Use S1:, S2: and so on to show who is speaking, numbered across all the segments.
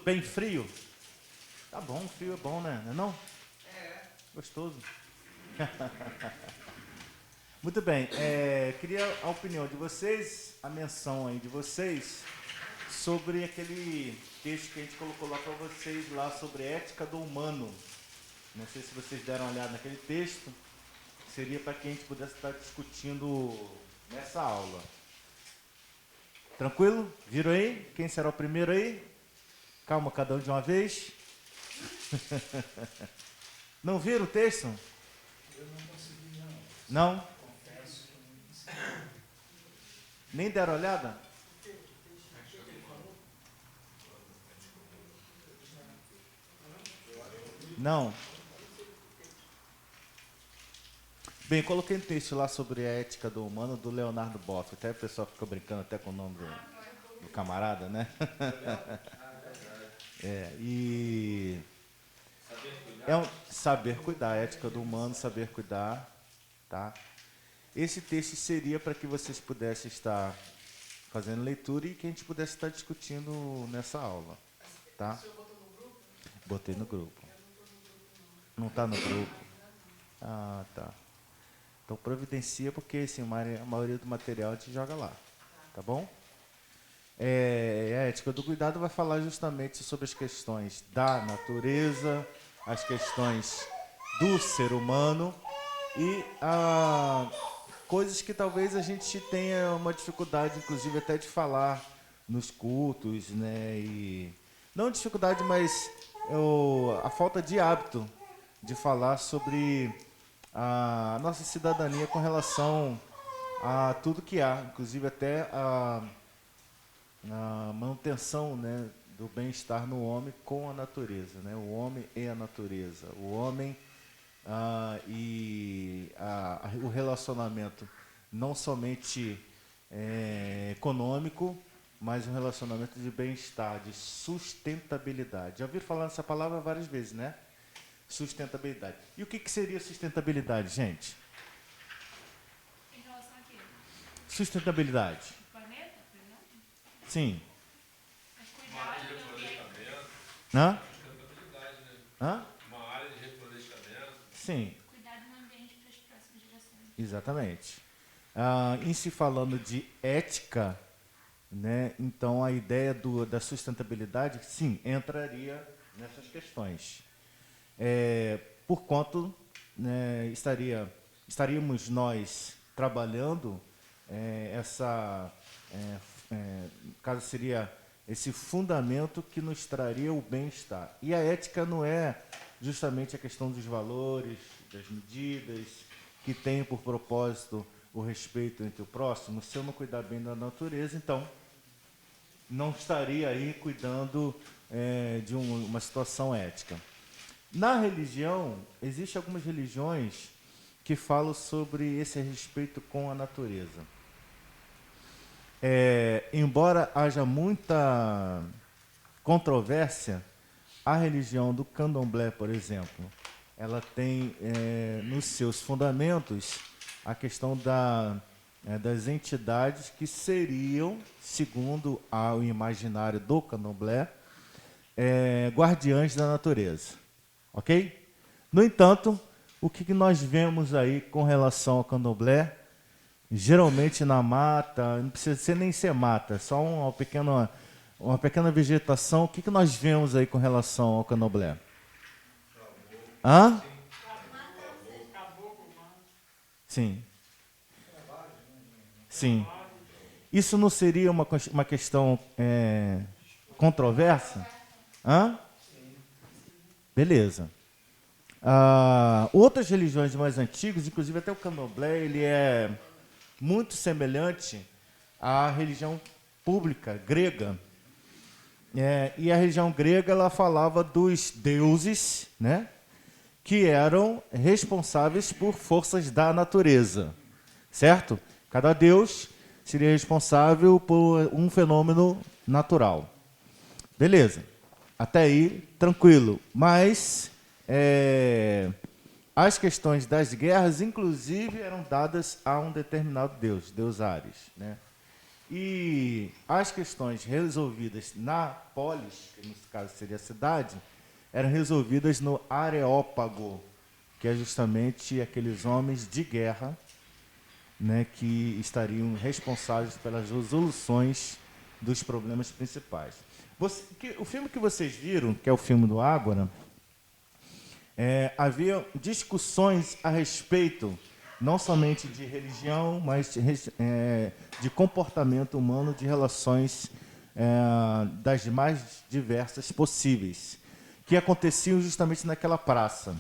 S1: bem frio? Tá bom, frio é bom, né? Não é não? Gostoso. Muito bem, queria a opinião de vocês, a menção aí de vocês, sobre aquele texto que a gente colocou lá para vocês, lá sobre ética do humano. Não sei se vocês deram uma olhada naquele texto, seria para que a gente pudesse estar discutindo nessa aula. Tranquilo? Viram aí? Quem será o primeiro aí? Calma, cada um de uma vez. Não viram o texto?
S2: Eu não consegui, não.
S1: Não?
S2: Confesso que eu não consegui.
S1: Nem deram olhada? Não. Bem, coloquei um texto lá sobre a ética do humano, do Leonardo Boff. Até o pessoal ficou brincando até com o nome do camarada, né? E é um saber cuidar, a ética do humano, saber cuidar, tá? Esse texto seria para que vocês pudessem estar fazendo leitura e que a gente pudesse estar discutindo nessa aula, tá? Botei no grupo. Não está no grupo? Ah, tá. Então providencia, porque assim, a maioria do material a gente joga lá, tá bom? A ética do cuidado vai falar justamente sobre as questões da natureza, as questões do ser humano e coisas que talvez a gente tenha uma dificuldade, inclusive até de falar nos cultos, né? E não dificuldade, mas a falta de hábito de falar sobre a nossa cidadania com relação a tudo que há, inclusive até a manutenção, né, do bem-estar no homem com a natureza, né? O homem e a natureza, o homem o relacionamento não somente econômico, mas um relacionamento de bem-estar, de sustentabilidade. Já ouviram falar nessa palavra várias vezes, né? Sustentabilidade. E o que seria sustentabilidade, gente?
S3: Em relação a quê?
S1: Sustentabilidade.
S3: O planeta, por exemplo?
S1: Sim.
S3: Mas cuidar do ambiente.
S1: Hã?
S4: Sustentabilidade, né?
S1: Hã?
S4: Uma área de reflorestamento.
S1: Sim,
S3: Cuidar do ambiente para as próximas gerações.
S1: exatamente. Em se falando de ética, né, então a ideia da sustentabilidade, sim, entraria nessas questões. Porquanto, né, estaríamos nós trabalhando no caso seria esse fundamento que nos traria o bem-estar. E a ética não é justamente a questão dos valores, das medidas, que tem por propósito o respeito entre o próximo. Se eu não cuidar bem da natureza, então não estaria aí cuidando de uma situação ética. Na religião, existem algumas religiões que falam sobre esse respeito com a natureza. Embora haja muita controvérsia, a religião do Candomblé, por exemplo, ela tem nos seus fundamentos a questão das entidades que seriam, segundo o imaginário do Candomblé, guardiães da natureza. Ok? No entanto, o que nós vemos aí com relação ao Candomblé, geralmente na mata, não precisa nem ser mata, só uma pequena vegetação, o que nós vemos aí com relação ao Candomblé? Hã? Sim. Sim. Isso não seria uma questão controversa? Hã? Beleza. Outras religiões mais antigas, inclusive até o Candomblé, ele é muito semelhante à religião pública grega. E a religião grega ela falava dos deuses, né, que eram responsáveis por forças da natureza, certo? Cada deus seria responsável por um fenômeno natural. Beleza. Até aí, tranquilo. Mas as questões das guerras, inclusive, eram dadas a um determinado deus, Deus Ares, né? E as questões resolvidas na polis, que no caso seria a cidade, eram resolvidas no Areópago, que é justamente aqueles homens de guerra, né, que estariam responsáveis pelas resoluções dos problemas principais. O filme que vocês viram, que é o filme do Ágora, havia discussões a respeito não somente de religião, mas de comportamento humano, de relações das mais diversas possíveis, que aconteciam justamente naquela praça,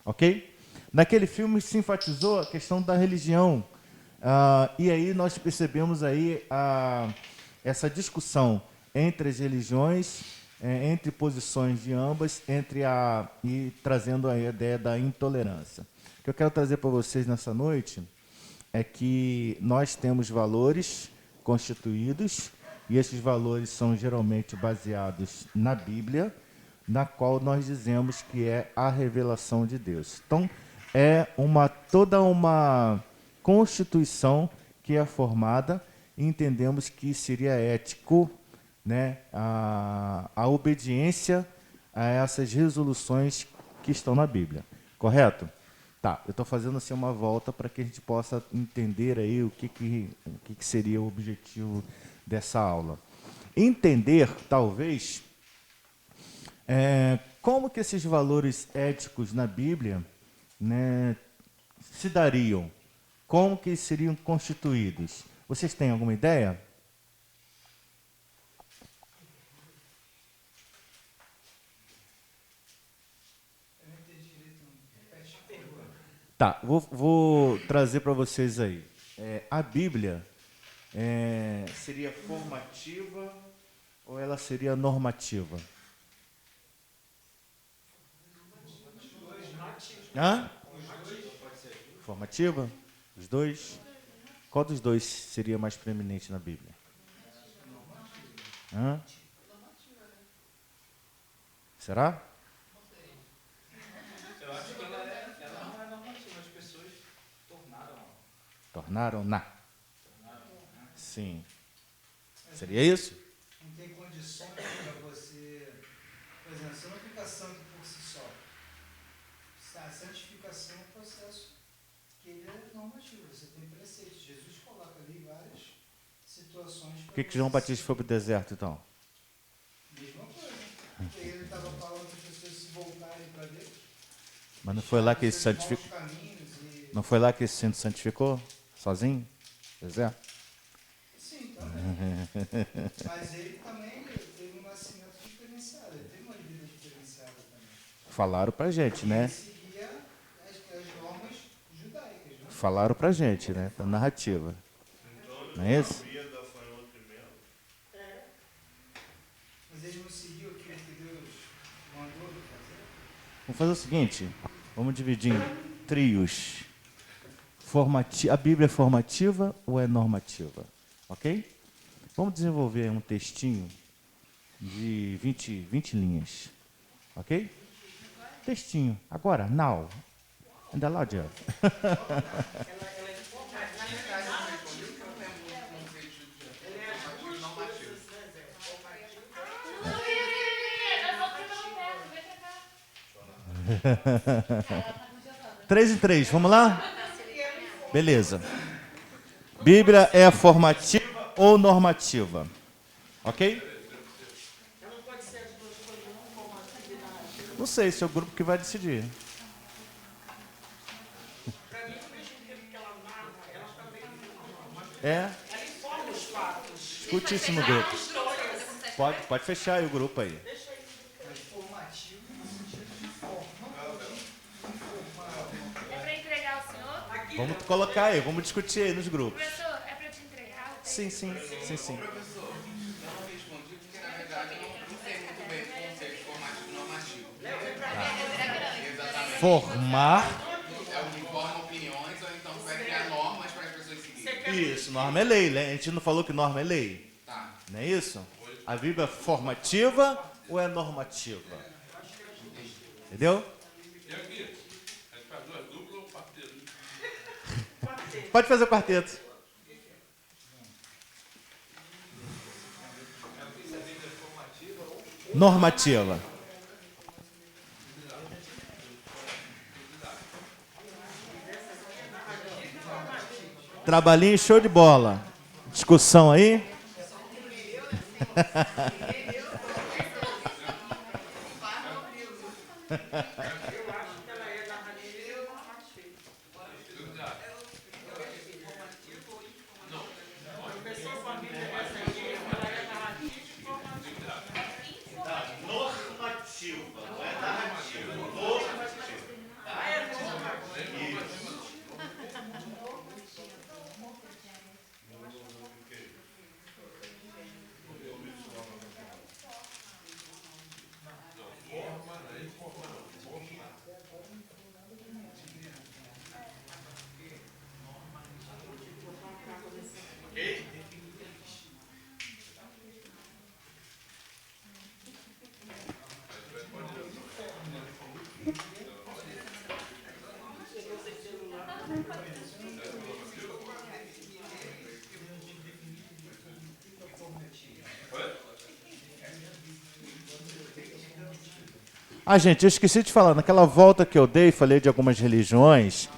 S1: ok? Naquele filme se enfatizou a questão da religião, e aí nós percebemos aí essa discussão entre as religiões, entre posições de ambas, e trazendo a ideia da intolerância. O que eu quero trazer para vocês nessa noite é que nós temos valores constituídos, e esses valores são geralmente baseados na Bíblia, na qual nós dizemos que é a revelação de Deus. Então, é toda uma constituição que é formada, e entendemos que seria ético, né, a obediência a essas resoluções que estão na Bíblia. Correto? Tá, eu estou fazendo assim uma volta para que a gente possa entender aí o que seria o objetivo dessa aula. Entender, talvez, como que esses valores éticos na Bíblia, né, se dariam, como que seriam constituídos. Vocês têm alguma ideia? Tá, vou trazer para vocês aí. A Bíblia seria formativa ou ela seria normativa? Hã? Formativa? Os dois? Qual dos dois seria mais preeminente na Bíblia? Hã? Será?
S4: Eu acho que
S2: Ela não é normativa, as pessoas tornaram.
S1: Tornaram-na. Sim. Seria isso?
S2: Não tem condições para você. Por exemplo, você não fica santo por si só. A santificação é um processo que ele é normativo. Você tem preceitos. Jesus coloca ali várias situações.
S1: Por que João Batista foi para o deserto, então?
S2: Mesma coisa. Porque ele estava falando para as pessoas se voltarem para Deus.
S1: Mas não foi lá que ele se santificou? Não foi lá que ele se santificou? Sozinho? Deserto?
S2: Sim, também. Mas ele também teve um nascimento diferenciado. Ele teve uma vida diferenciada também.
S1: Falaram pra gente, né?
S2: Ele seguia as normas judaicas. Né?
S1: Falaram pra gente, né? Da narrativa. Não é isso?
S2: Mas ele não seguiu aquilo que Deus mandou ele fazer?
S1: Vamos fazer o seguinte. Vamos dividir em trios. A Bíblia é formativa ou é normativa? Ok? Vamos desenvolver um textinho de 20 linhas. Ok? Textinho. Agora, now. Ainda lá, Diego. Três em três, vamos lá? Beleza. Bíblia é formativa ou normativa? Ok? Não sei, esse é o grupo que vai decidir. Discute isso no grupo. Pode fechar aí o grupo aí.
S2: Mas formativo no sentido de forma, de informar.
S3: É para entregar ao senhor?
S1: Vamos colocar aí, vamos discutir aí nos grupos.
S3: Professor, é para te entregar?
S1: Sim.
S5: Professor, eu não respondi porque, na verdade, eu não sei muito bem o conceito formativo e normativo. Exatamente.
S1: Formar.
S5: É o que forma opiniões ou então vai criar normas para as pessoas seguirem.
S1: Isso, norma é lei, né? A gente não falou que norma é lei.
S5: Tá.
S1: Não é isso? A Bíblia é formativa ou é normativa? Entendeu?
S4: E aqui? A gente faz duas duplas ou quarteto?
S1: Pode fazer o quarteto. normativa. Trabalhinho show de bola. Discussão aí? Ah, gente, eu esqueci de falar, naquela volta que eu dei, falei de algumas religiões,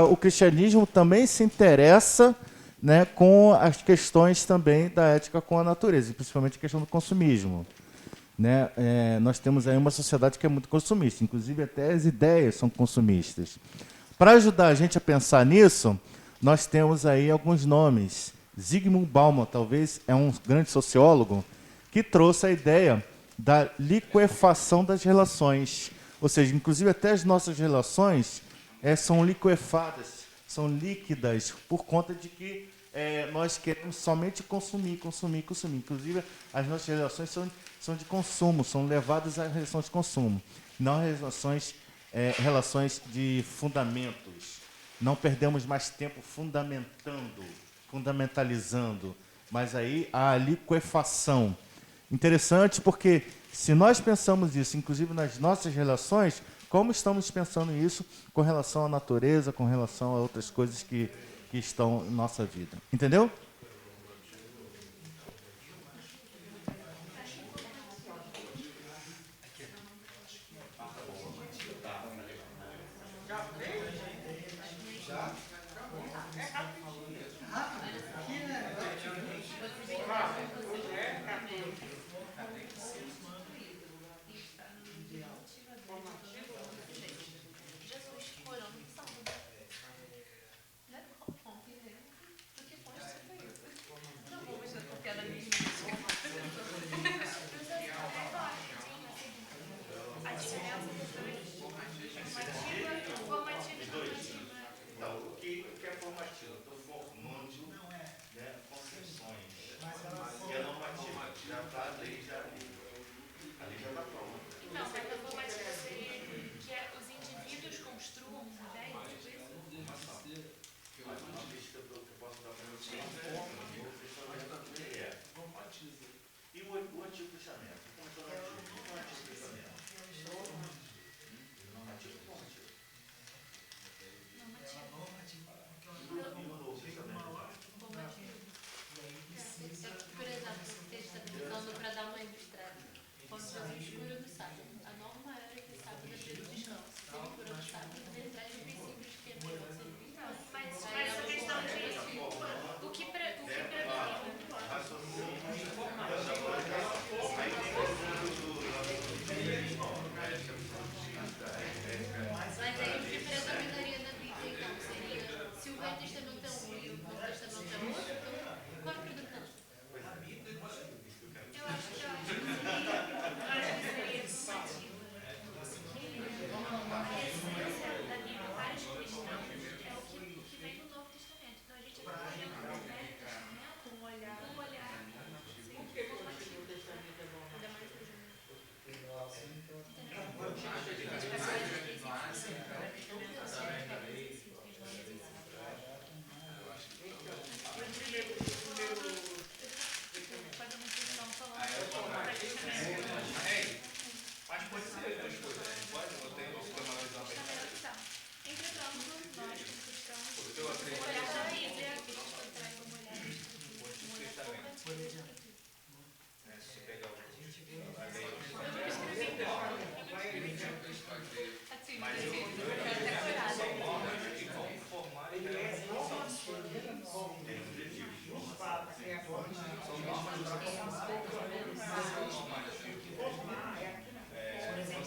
S1: o cristianismo também se interessa, né, com as questões também da ética com a natureza, principalmente a questão do consumismo. Né? Nós temos aí uma sociedade que é muito consumista, inclusive até as ideias são consumistas. Para ajudar a gente a pensar nisso, nós temos aí alguns nomes. Zygmunt Bauman, talvez, é um grande sociólogo, que trouxe a ideia da liquefação das relações. Ou seja, inclusive até as nossas relações são liquefadas, são líquidas, por conta de que nós queremos somente consumir. Inclusive, as nossas relações são de consumo, são levadas a relações de consumo, não relações de fundamentos. Não perdemos mais tempo fundamentalizando, mas aí há a liquefação. Interessante porque se nós pensamos isso, inclusive nas nossas relações, como estamos pensando isso com relação à natureza, com relação a outras coisas que estão em nossa vida. Entendeu?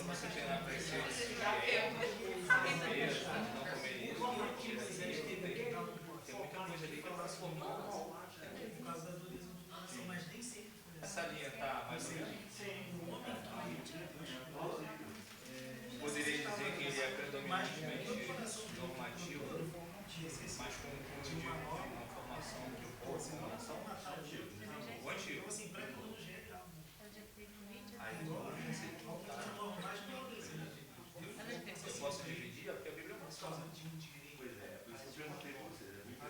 S5: Você tem lá preceitos de comer, não comer isso, não tira isso. Tem muita coisa ali que é transformada.
S2: Por causa da dureza do coração, mas nem sempre foi assim.
S5: Essa linha tá mais ou menos. Poderia dizer que ele é predominantemente normativo, mas com uma formação que o povo formação o antigo.
S2: Assim, para teologia é legal.
S5: Aí eu posso dividir, porque a Bíblia é uma só.
S6: Pois é, por isso que eu perguntei pra vocês. É muito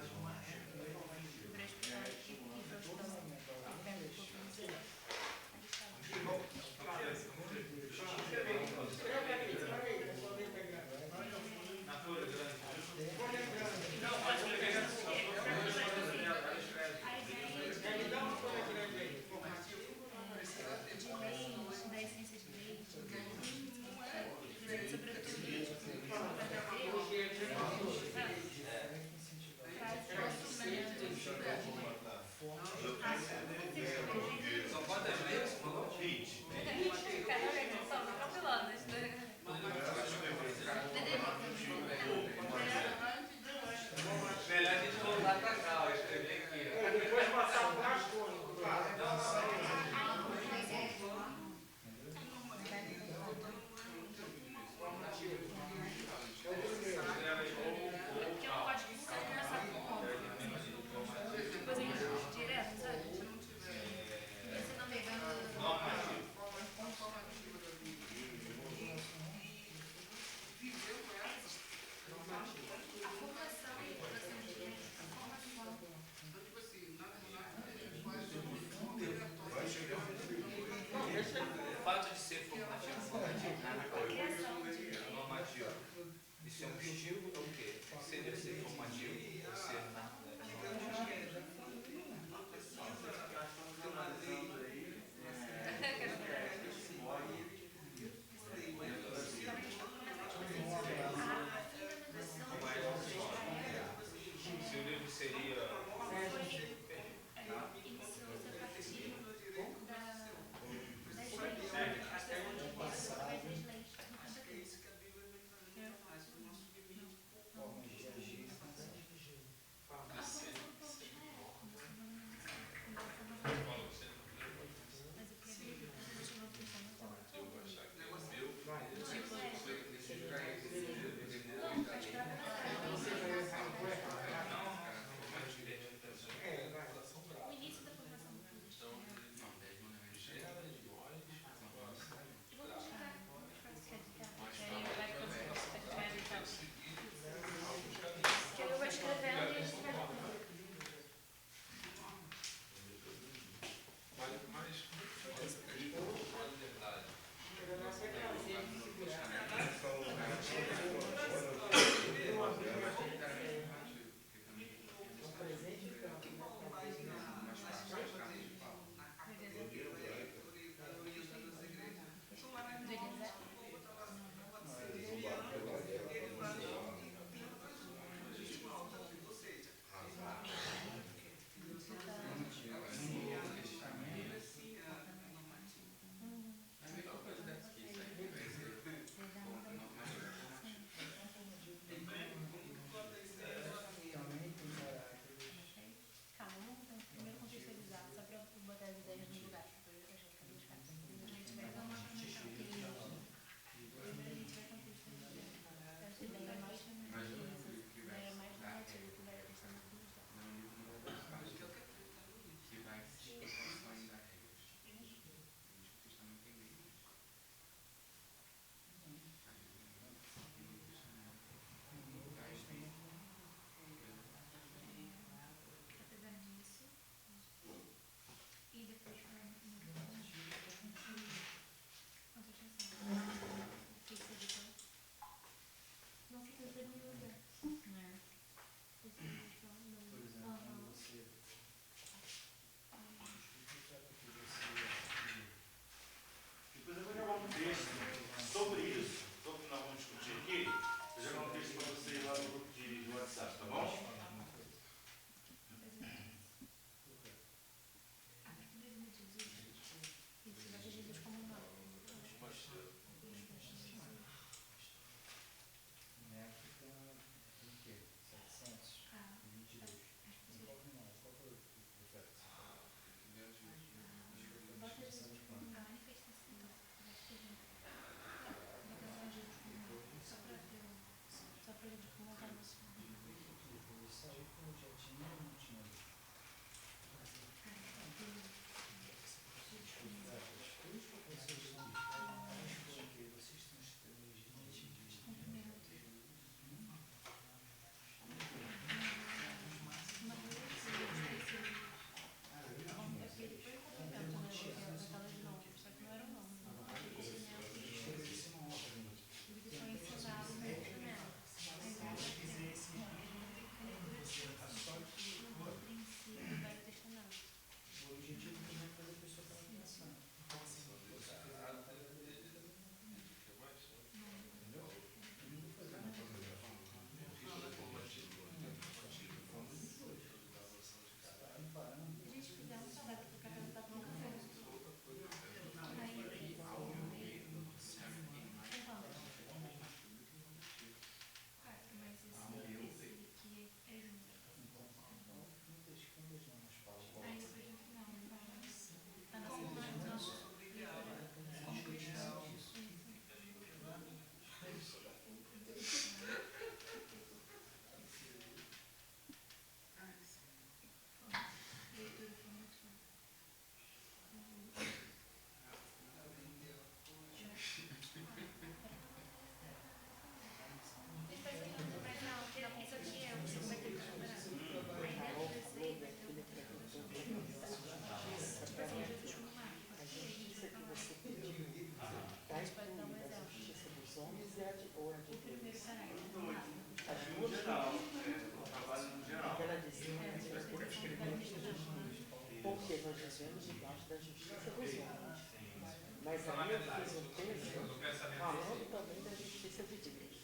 S5: São quantas leis?
S6: 20.
S5: Melhor a gente voltar pra cá, ó, escrever aqui.
S7: Depois passar para as contas.
S3: Porque eu não gosto de você começar com conta. Depois a gente puxa direto, sabe? Porque você não me engano. A formação, você não diz a formação.
S7: nós vivemos debaixo da justiça dos homens. Mas aí eu fiz um texto falando também da justiça de Deus.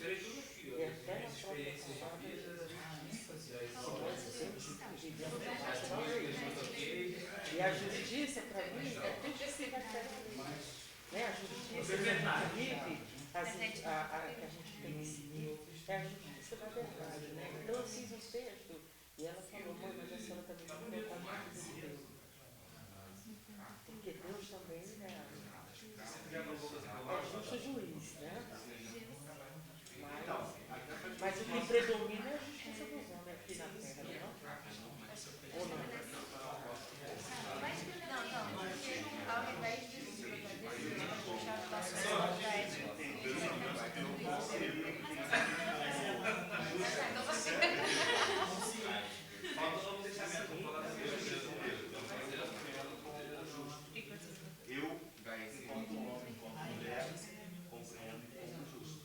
S7: E até na própria palavra, se nós temos que viver debaixo da lei. E a justiça, para mim, é tudo que se refere a lei. Né? A justiça que a gente vive, que a gente tem que seguir, é a justiça da verdade. Né? Então eu fiz um texto e ela falou, mãe, mas a senhora também não tem a justiça de Deus. Porque Deus também é justo juiz, né? Mas o que predomina é a justiça dos homens aqui na terra, não? Ou não?
S3: Não. Ao invés de puxar o nosso ético.
S5: Falta o Novo Testamento, vou falar da
S6: Eu, enquanto homem, enquanto mulher, compreendo como justo.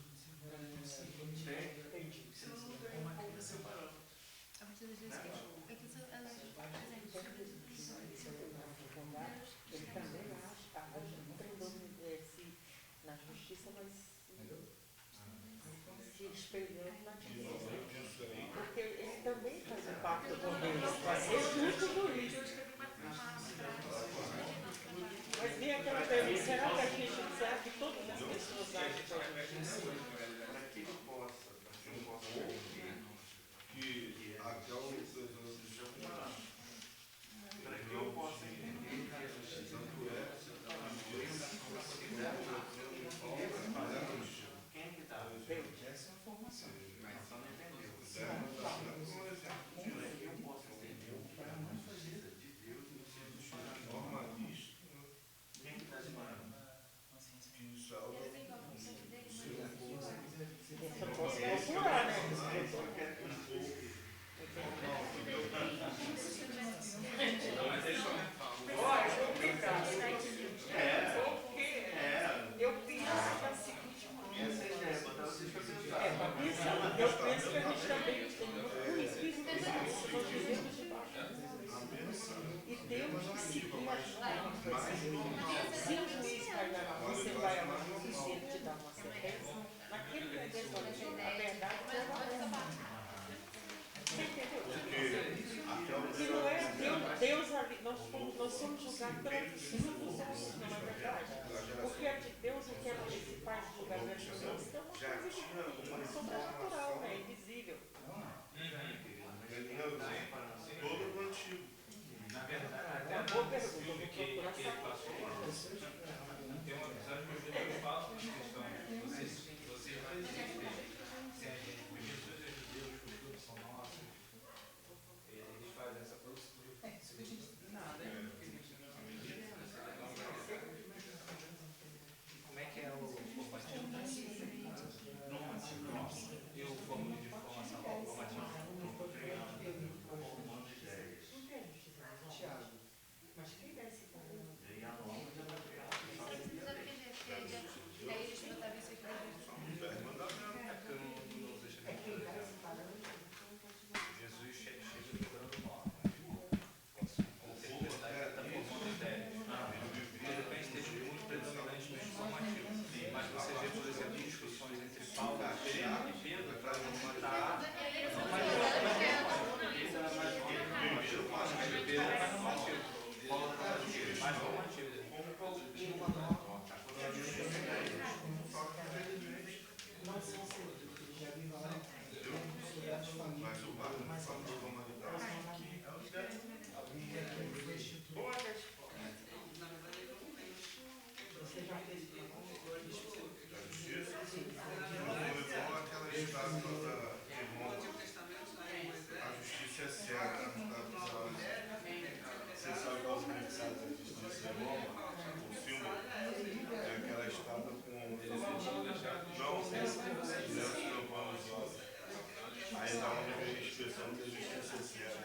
S7: Ele também acha, na justiça, mas se espelhando na justiça. Porque ele também faz um pacto com Deus, para ser justo juiz. Mas vem aquela pergunta, será que todas as pessoas acham que a justiça?
S6: Para que eu possa que até o Jesus deixou para que eu possa entender que a justiça tanto é quem é que está?
S2: Essa é a formação.
S6: Mas só não entendeu. Para que eu possa entender o que é a justiça de Deus no sentido normalista, quem é que está demorando? Isso é o
S7: Eu posso calcular, né? É complicado. Porque eu penso da seguinte maneira. Para pensar, eu penso que a gente também tem um espírito de Deus, nós vivemos debaixo. E temos que seguir as normas. Se o juiz vai dar, você vai amar o se ele te dá uma sentença, naquele momento a verdade é uma. Você entendeu? E não é Deus ali, nós somos julgados pela justiça dos homens, não é verdade? Porque a de Deus, o que ele faz julgamento dos homens, é uma coisa sobrenatural, é invisível.
S6: Todo o antigo.
S5: Na verdade,
S7: É uma boa pergunta, eu vou procurar
S5: que ele
S7: saber.
S5: passou, tem um episódio que Jesus fala sobre a questão de vocês não existem. Se a gente, Jesus é judeu, os costumes são nossos. Eles fazem essa postura. Como é que é o formativo? Normativo. E o formulário de formação formativo?
S2: Tiago.
S7: Mas quem deve se parar?
S3: Daí eles botaram isso aqui.
S5: Jesus chega quebrando normas. Como interpretar está formando ideias. De repente teve muito predominante no informativo. Mas você vê, por exemplo, discussões entre Paulo e Pedro para matar. Pedro é mais normativo. Paulo é mais normativo.
S2: Não são seguidos, já vi lá sobre as famílias, mas a foi instituído. Você já fez
S6: Aquela estátua de Roma, a justiça é cega. Você sabe qual significado da justiça em Roma? O símbolo é aquela estátua com tampando os olhos. Aí dá uma expressão da justiça é cega.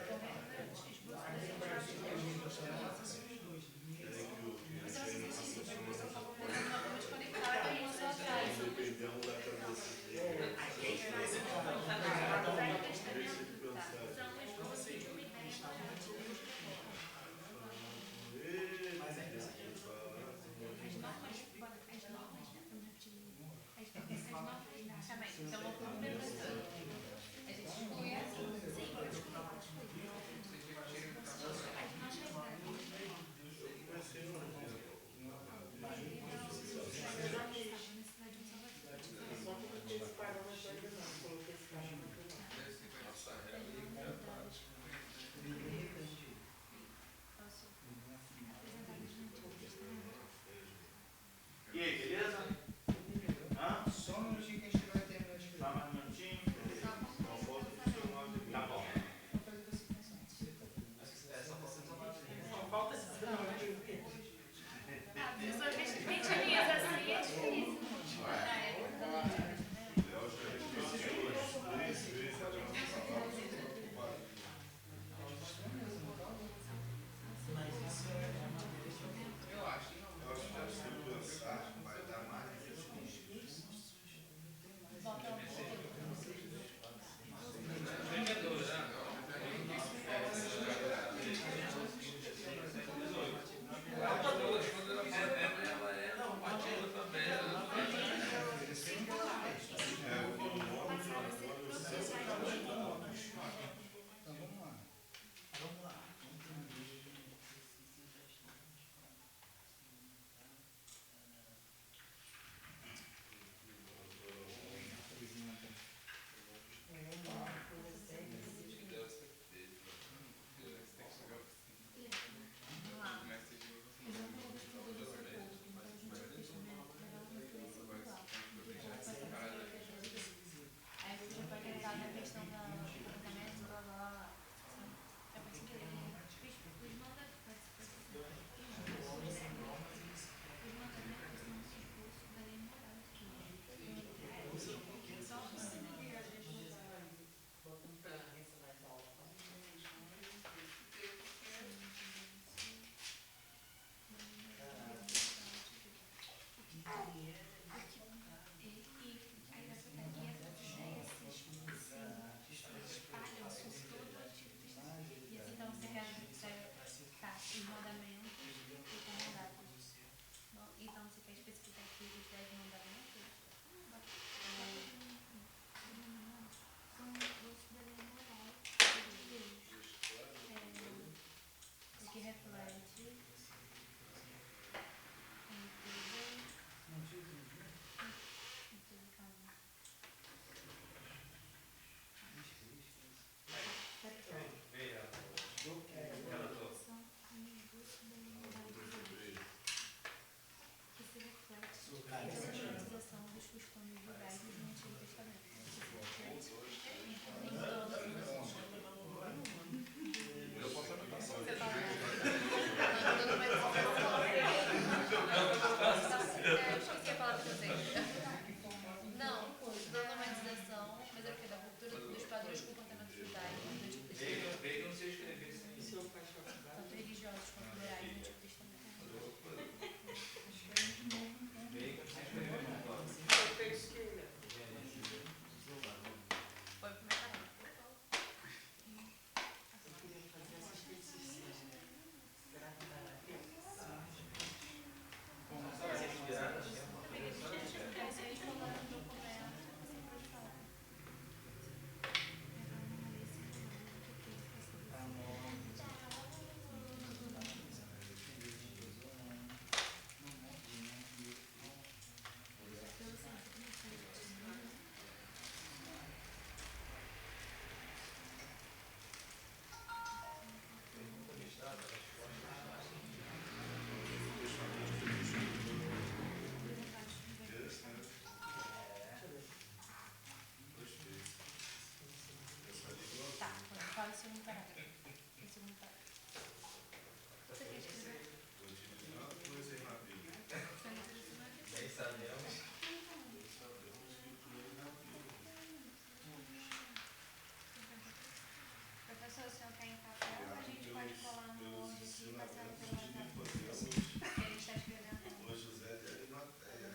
S3: pode colar no
S6: pelos
S3: áudio aqui e passar
S6: ensinamentos
S3: pelo
S6: de
S3: WhatsApp.
S6: Nicodemos,
S3: Porque ele está escrevendo.
S6: o José de Arimateia,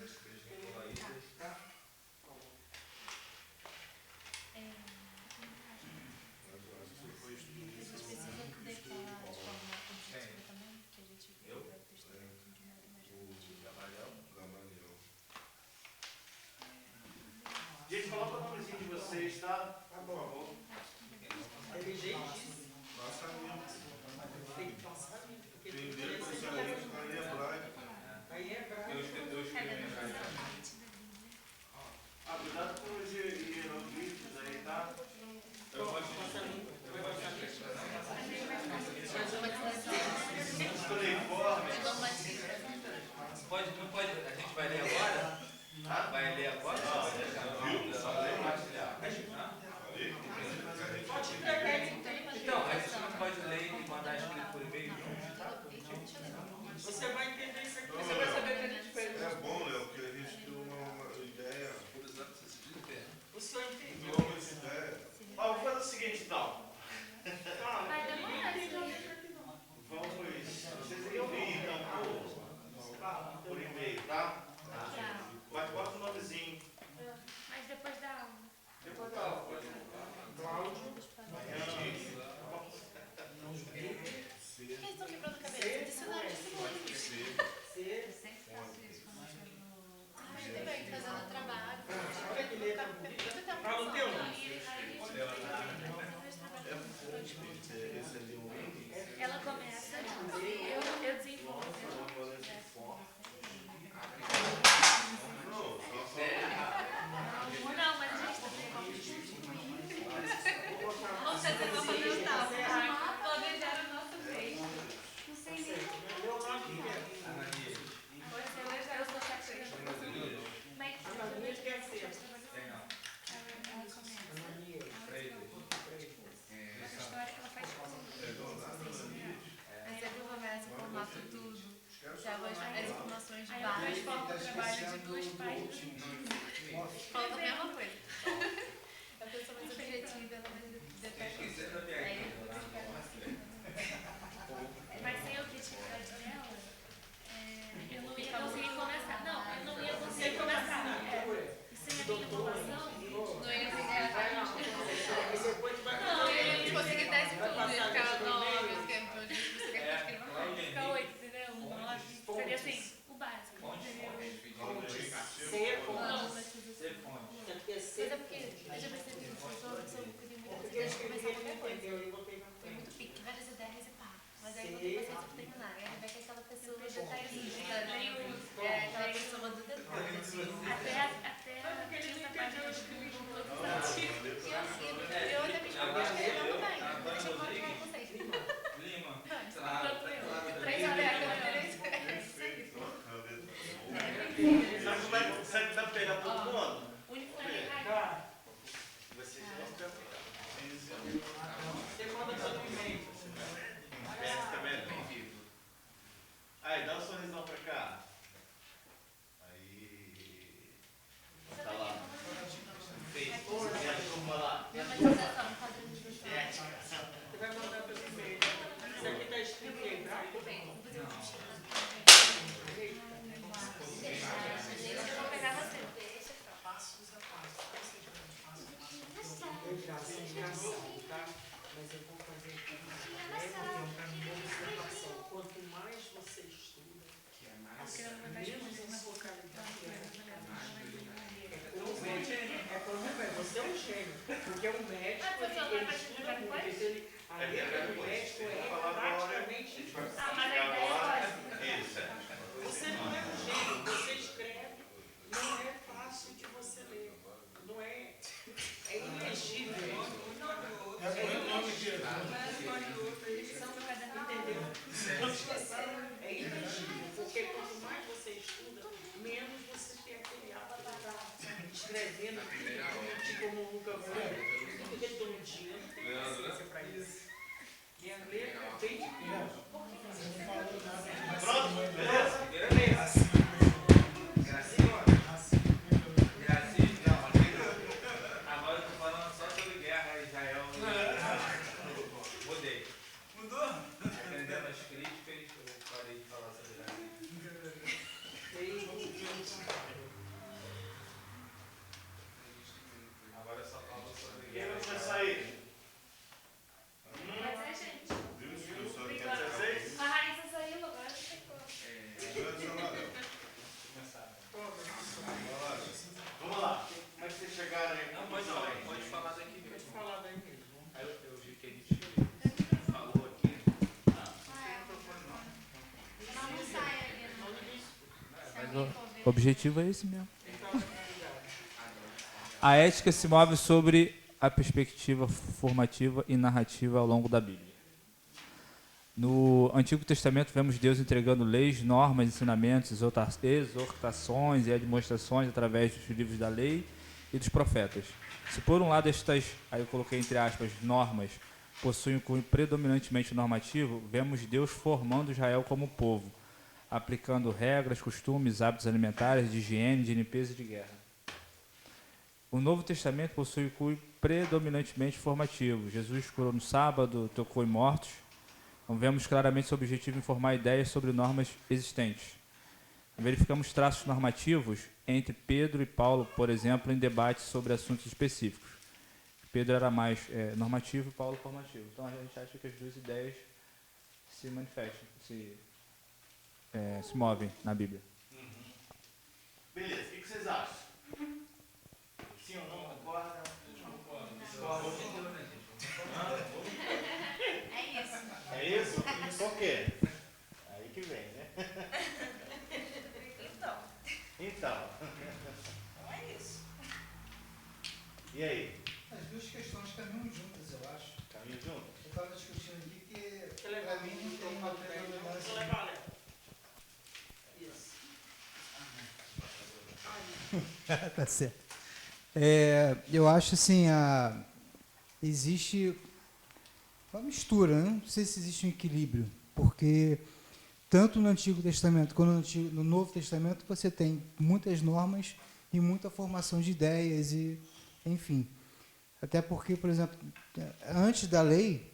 S3: Tá.
S6: foi
S3: A gente precisa decorar de forma objetiva também, que a gente vai testar aqui de modo mais objetivo.
S6: Gamaliel.
S1: Gente, coloca o nomezinho de vocês, tá?
S7: Tá bom. Inteligentíssimo.
S6: Nossa amigo.
S7: Tem que passar ali, porque
S6: Tem
S7: tem
S6: dedo
S7: que
S6: com saúde, aí é hebraico.
S7: aí é bravo.
S5: Eu escrevi em hebraico.
S1: Ah, cuidado com os hieroglifos aí, tá?
S5: Eu vou te Não pode, a gente vai ler agora? Vai ler agora?
S7: Pode entregar ele.
S5: Então, a gente não pode ler e mandar escrito por e-mail?
S7: Você vai entender isso aqui.
S6: Você vai saber o que a gente fez. É bom, Léo, que a gente tem uma ideia.
S7: O senhor entendeu?
S6: Novas ideias.
S1: Ó, vamos fazer o seguinte, então.
S3: Vai demorar isso aí.
S1: Vamos, vocês enviem, então, por e-mail, tá?
S3: Tá.
S1: Mas bota o nomezinho.
S3: Mas depois da aula.
S1: Depois da aula.
S3: Por que eles estão quebrando a cabeça? Dicionário de sinônimos.
S7: Ser.
S3: Eu sempre faço isso quando eu chego no... Ah, eu também, fazendo trabalho.
S7: Olha que letra bonita. Fala o teu.
S6: Esse ali é um
S3: Ela começa, eu desenvolvo. Não, mas a gente também vamos fazer uma fundamental. Planejar o nosso mês. Não sei nem
S7: Meu nome é.
S3: eu sou chateada. Mas
S7: Ananias quer ser.
S3: ela começa. Essa história ela faz
S8: Aí você começa a formar tudo. Já vou as informações
S3: aí eu
S8: básicas.
S3: transformo o trabalho de duas páginas.
S8: Falta a mesma coisa. É a pessoa mais objetiva, ela vai detectar. Aí
S3: Mas sem a objetividade dela, eu não ia conseguir começar. Não, eu não ia conseguir começar. E sem a minha informação,
S8: não ia conseguir.
S7: Depois vai
S3: não, eu ia
S8: conseguir dar esse
S7: Vai
S8: tudo.
S7: passar
S8: Ia ficar
S7: isso
S8: 9,
S7: primeiro.
S8: você quer escrever mais.
S3: ficar 8, entendeu? 9. Seria assim, o básico.
S7: ser com.
S3: Não, mas tudo
S5: Ser
S3: assim.
S5: fonte.
S7: Tem que
S3: Mas
S7: ser
S3: é porque eu já percebi que eu sou uma que tem muita
S7: porque
S3: coisa
S7: eu
S3: de
S7: escrevi
S3: começar
S7: ele
S3: qualquer
S7: não
S3: coisa.
S7: entendeu e botei na
S8: Tem
S7: frente.
S8: muito pique, várias ideias e pá. Mas aí não tem paciência pra terminar. E a Rebeca é aquela pessoa detalhista, aquela pessoa do detalhe. Assim.
S3: Até tinha essa página de escrever com todos os artigos.
S8: Eu até me chamo de escrevendo bem. Deixa eu falar com vocês.
S5: Lima.
S3: Enquanto eu.
S8: 3 horas é aquela
S1: Sabe que dá pra pegar todo mundo?
S3: O único que é
S7: Tá.
S1: Vocês vão ficar.
S7: Você manda pelo e-mail.
S1: Tá vendo? Aí, dá um sorrisão pra cá. Aí. Tá lá. Fez. E a turma lá.
S7: Você vai mandar pelo e-mail. Isso aqui tá escrito em hebraico?
S3: Eu vou pegar você.
S7: Engraçado, tá? Mas eu vou fazer aqui observação. Quanto mais você estuda, menos vocalidade é como você é um gênio. Porque o médico, ele estuda muito. A letra do médico é praticamente.
S3: Ah, mas a ideia é ótima.
S7: Você não é um gênio, você escreve, não é fácil de você ler. Não é. É ilegível. Entendeu? É ilegível, porque quanto mais você estuda, menos você tem aquele hábito de estar escrevendo como nunca foi. Porque todo dia não tem paciência para isso. E a letra é bem difícil.
S1: Pronto, beleza?
S7: Beleza.
S5: Agora eu tô falando só sobre guerra, Israel. Mudei.
S6: Mudou?
S5: O objetivo é esse mesmo. A ética se move sobre a perspectiva formativa e narrativa ao longo da Bíblia. No Antigo Testamento, vemos Deus entregando leis, normas, ensinamentos, exortações e admoestações através dos livros da lei e dos profetas. Se por um lado estas, aí eu coloquei entre aspas, normas, possuem um cunho predominantemente normativo, vemos Deus formando Israel como povo, aplicando regras, costumes, hábitos alimentares, de higiene, de limpeza e de guerra. O Novo Testamento possui um cunho predominantemente formativo. Jesus curou no sábado, tocou em mortos. Então, vemos claramente seu objetivo em formar ideias sobre normas existentes. Verificamos traços normativos entre Pedro e Paulo, por exemplo, em debates sobre assuntos específicos. Pedro era mais normativo e Paulo formativo. Então a gente acha que as duas ideias se manifestam, se movem na Bíblia.
S1: Beleza, o que vocês acham? Sim ou não? Concordam? Discordam?
S3: É isso.
S1: É isso? Por quê? Aí que vem, né? Então.
S2: Não é isso.
S1: E aí?
S2: As duas questões caminham juntas, eu acho.
S1: Caminho junto?
S2: Eu estava discutindo aqui que, para mim, não tem uma predominância. Tá certo. Eu acho assim, existe uma mistura, né? Não sei se existe um equilíbrio, porque tanto no Antigo Testamento quanto no Novo Testamento você tem muitas normas e muita formação de ideias e, enfim. Até porque, por exemplo, antes da lei,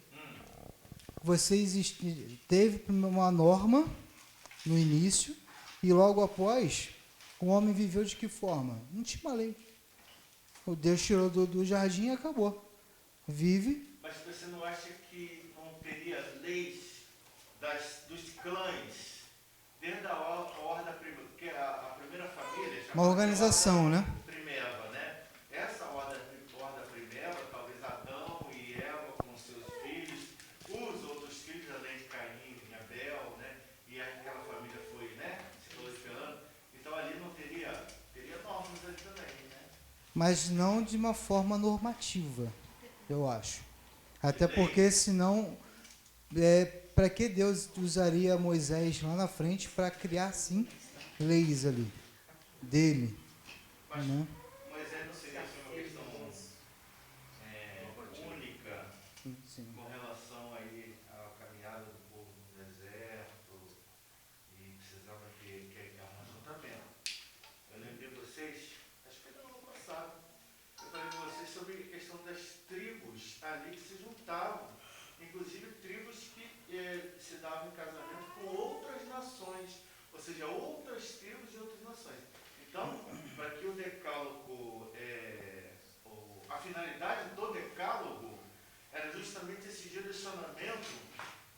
S2: teve uma norma no início e logo após o homem viveu de que forma? Não tinha uma lei. O Deus tirou do jardim e acabou. Vive.
S1: Mas você não acha que não teria leis dos clãs, desde a ordem primeira, porque a primeira família...
S2: Uma organização, né?
S1: Primeva, né? Essa ordem primeva, talvez Adão e Eva com seus filhos, os outros filhos, além de Caim e Abel, né? E aquela família foi, né? Se proliferando. Então ali não teria normas ali também, né?
S2: Mas não de uma forma normativa, eu acho. Até porque, senão, para que Deus usaria Moisés lá na frente para criar, sim, leis ali, dele?
S1: Mas
S2: né?
S1: Moisés não seria uma questão única
S2: Sim.
S1: com relação aí à caminhada do povo no deserto e precisava que arranjar outra pena. Eu lembrei de vocês, acho que foi no ano passado, eu falei com vocês sobre a questão das tribos ali que se juntavam, inclusive tribos que se davam em casamento com outras nações, ou seja, outras tribos de outras nações. Então, para que o decálogo, a finalidade do decálogo era justamente esse direcionamento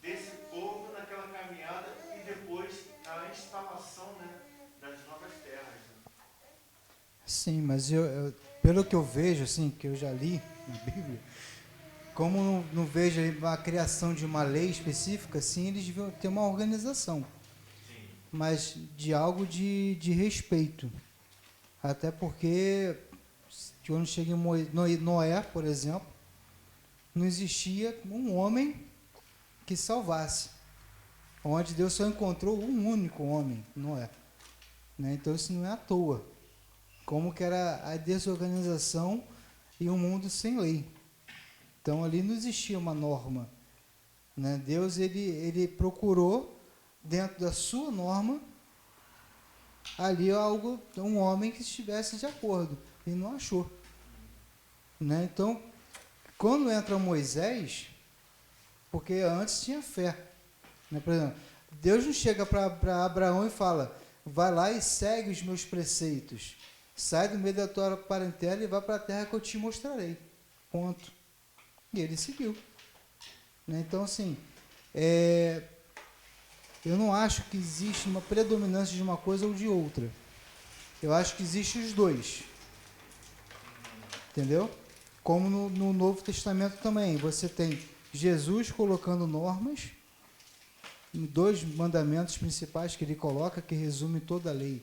S1: desse povo naquela caminhada e depois a instalação, né, das novas terras. Né?
S2: Sim, mas pelo que eu vejo, assim, que eu já li na Bíblia, como não vejo a criação de uma lei específica, sim, eles deviam ter uma organização,
S1: Sim.
S2: mas de algo de respeito. Até porque, quando chega em Noé, por exemplo, não existia um homem que salvasse, onde Deus só encontrou um único homem, Noé. Né? Então isso não é à toa. Como que era a desorganização e um mundo sem lei. Então ali não existia uma norma. Né? Deus ele procurou, dentro da sua norma, ali um homem que estivesse de acordo, e não achou. Né? Então, quando entra Moisés, porque antes tinha fé. Né? Por exemplo, Deus não chega para Abraão e fala, vai lá e segue os meus preceitos. Sai do meio da tua parentela e vai para a terra que eu te mostrarei. Ponto. E ele seguiu. Né? Então, assim, eu não acho que existe uma predominância de uma coisa ou de outra. Eu acho que existem os dois. Entendeu? Como no Novo Testamento também. Você tem Jesus colocando normas, 2 mandamentos principais que ele coloca, que resume toda a lei.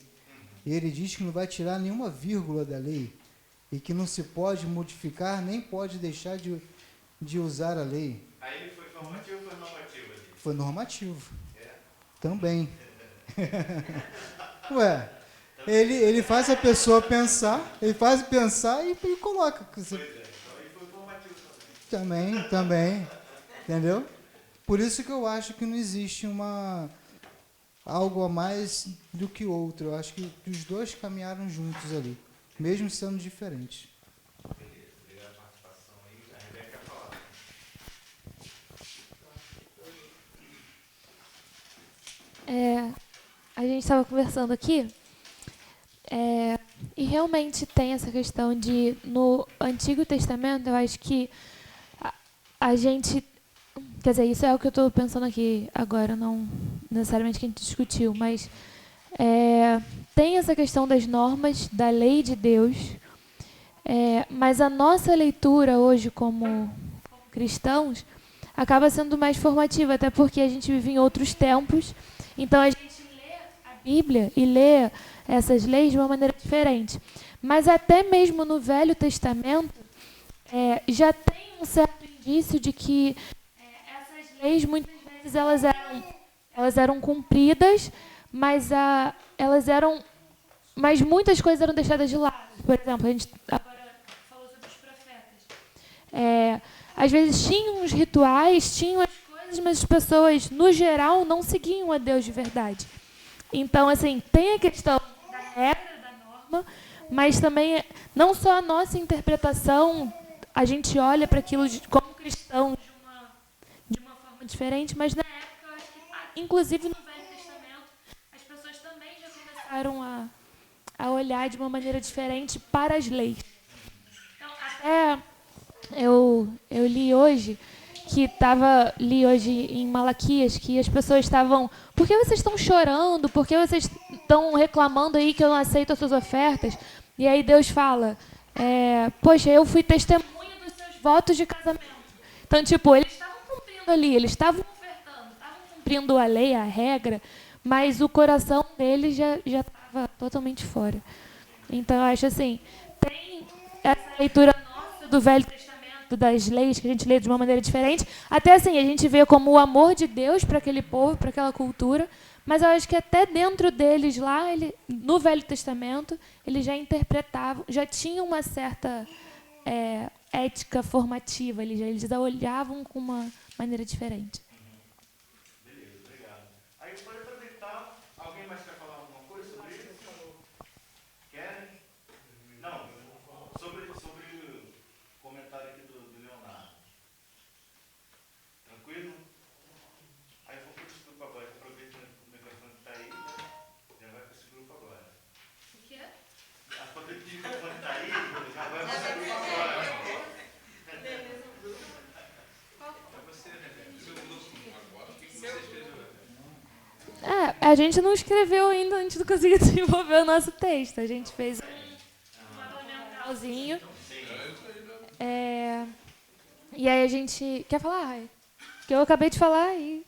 S2: ele diz que não vai tirar nenhuma vírgula da lei e que não se pode modificar nem pode deixar de usar a lei.
S1: Aí ele foi formativo ou foi normativo? Ali?
S2: Foi normativo. Também. Ué, ele faz a pessoa pensar, ele faz pensar e coloca.
S1: Pois é, então ele foi formativo também.
S2: Também. Entendeu? Por isso que eu acho que não existe algo a mais do que outro. Eu acho que os dois caminharam juntos ali, mesmo sendo diferentes.
S1: Beleza, obrigado pela participação aí. A Rebeca quer falar.
S3: A gente estava conversando aqui, e realmente tem essa questão de, no Antigo Testamento, eu acho que a gente, quer dizer, isso é o que eu estou pensando aqui agora, não necessariamente que a gente discutiu, mas tem essa questão das normas, da lei de Deus, mas a nossa leitura hoje como cristãos acaba sendo mais formativa, até porque a gente vive em outros tempos, então a gente lê a Bíblia e lê essas leis de uma maneira diferente. Mas até mesmo no Velho Testamento, já tem um certo indício de que essas leis, muitas vezes, elas eram cumpridas, mas muitas coisas eram deixadas de lado. Por exemplo, a gente agora falou sobre os profetas. Às vezes tinham os rituais, tinham as coisas, mas as pessoas, no geral, não seguiam a Deus de verdade. Então, assim, tem a questão da regra, da norma, mas também, não só a nossa interpretação, a gente olha para aquilo como cristão de uma forma diferente, mas na época, eu acho que, inclusive no Velho Testamento, as pessoas também já começaram a olhar de uma maneira diferente para as leis. Então, até eu li hoje em Malaquias que as pessoas estavam... Por que vocês estão chorando? Por que vocês estão reclamando aí que eu não aceito as suas ofertas? E aí Deus fala, poxa, eu fui testemunha dos seus votos de casamento. Então, tipo, eles estavam cumprindo ali, eles estavam ofertando, estavam cumprindo a lei, a regra, mas o coração deles já estava totalmente fora. Então, eu acho assim, tem essa leitura nossa do Velho Testamento, das leis, que a gente lê de uma maneira diferente. Até assim, a gente vê como o amor de Deus para aquele povo, para aquela cultura, mas eu acho que até dentro deles lá, no Velho Testamento, eles já interpretavam, já tinham uma certa ética formativa, eles a olhavam com uma maneira diferente.
S1: Beleza, obrigado. Aí pode aproveitar, alguém mais quer falar alguma coisa sobre isso? Querem? Não, sobre o comentário aqui do Leonardo. Tranquilo? Aí vou para esse grupo agora, aproveita o microfone que está aí, né? Já vai para esse grupo agora.
S3: O quê?
S1: Aproveita que o microfone está aí, já vai para esse grupo agora.
S3: A gente não escreveu ainda, a gente não conseguiu desenvolver o nosso texto. A gente fez um fundamentalzinho. E aí a gente... Quer falar, Rai? Que eu acabei de falar e...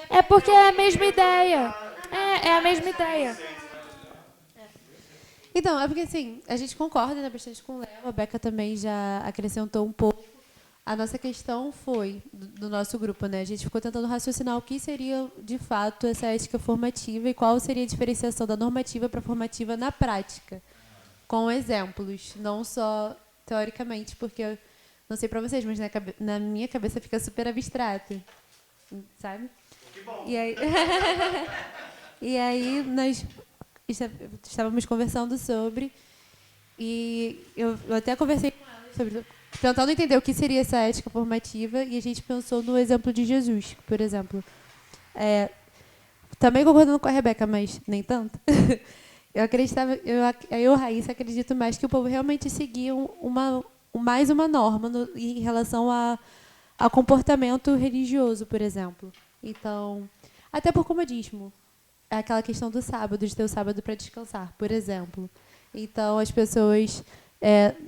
S3: É porque é a mesma ideia. É a mesma ideia.
S9: Então, é porque assim, a gente concorda, né, bastante com o Léo, a Beca também já acrescentou um pouco. A nossa questão foi, do nosso grupo, né, a gente ficou tentando raciocinar o que seria, de fato, essa ética formativa e qual seria a diferenciação da normativa para a formativa na prática, com exemplos, não só teoricamente, porque, não sei para vocês, mas na minha cabeça fica super abstrato, sabe? E aí, e aí nós estávamos conversando sobre, e eu até conversei com ela sobre, tentando entender o que seria essa ética formativa, e a gente pensou no exemplo de Jesus, por exemplo. Também concordando com a Rebeca, mas nem tanto. Eu acreditava, Raíssa, acredito mais que o povo realmente seguia mais uma norma em relação a comportamento religioso, por exemplo. Então, até por comodismo. Aquela questão do sábado, de ter o sábado para descansar, por exemplo. Então, as pessoas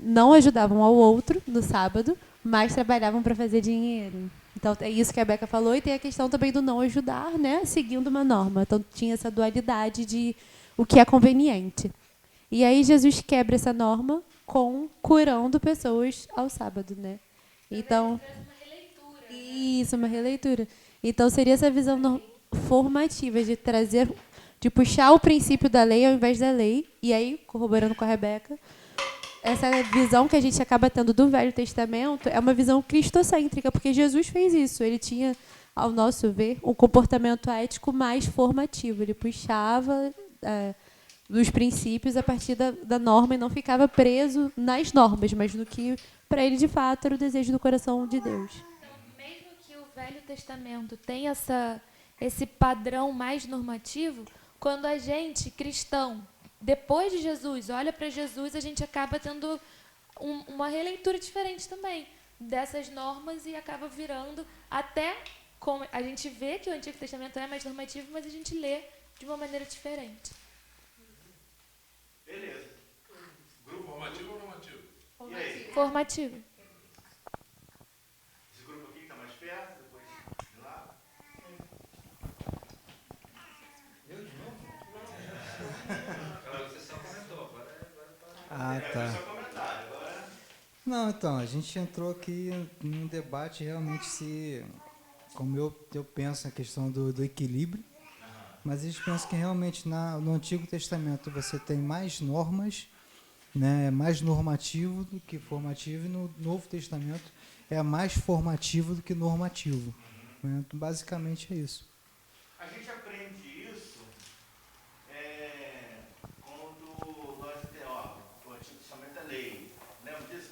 S9: não ajudavam ao outro no sábado, mas trabalhavam para fazer dinheiro. Então, é isso que a Beca falou. E tem a questão também do não ajudar, né, seguindo uma norma. Então, tinha essa dualidade de o que é conveniente. E aí Jesus quebra essa norma curando pessoas ao sábado, né? Então, isso, uma releitura. Então seria essa visão formativa de trazer, de puxar o princípio da lei ao invés da lei, e aí, corroborando com a Rebeca, essa visão que a gente acaba tendo do Velho Testamento é uma visão cristocêntrica, porque Jesus fez isso. Ele tinha, ao nosso ver, um comportamento ético mais formativo. Ele puxava dos princípios a partir da norma e não ficava preso nas normas, mas no que, para ele, de fato, era o desejo do coração de Deus.
S3: Então, mesmo que o Velho Testamento tenha esse padrão mais normativo, quando a gente, cristão, depois de Jesus, olha para Jesus, a gente acaba tendo uma releitura diferente também dessas normas e acaba virando até como a gente vê que o Antigo Testamento é mais normativo, mas a gente lê de uma maneira diferente.
S1: Beleza.
S4: Grupo formativo ou normativo?
S1: E aí?
S3: Formativo.
S1: Esse grupo aqui está mais perto, depois de lá.
S2: Eu de novo?
S5: Você só comentou, agora
S2: Ah, tá. Não, então, a gente entrou aqui num debate realmente como eu penso a questão do equilíbrio, mas eles pensam que realmente no Antigo Testamento você tem mais normas, né, é mais normativo do que formativo, e no Novo Testamento é mais formativo do que normativo. Né? Basicamente é isso.
S1: A gente aprende isso quando nós temos, o Antigo Testamento é lei. Lembra disso?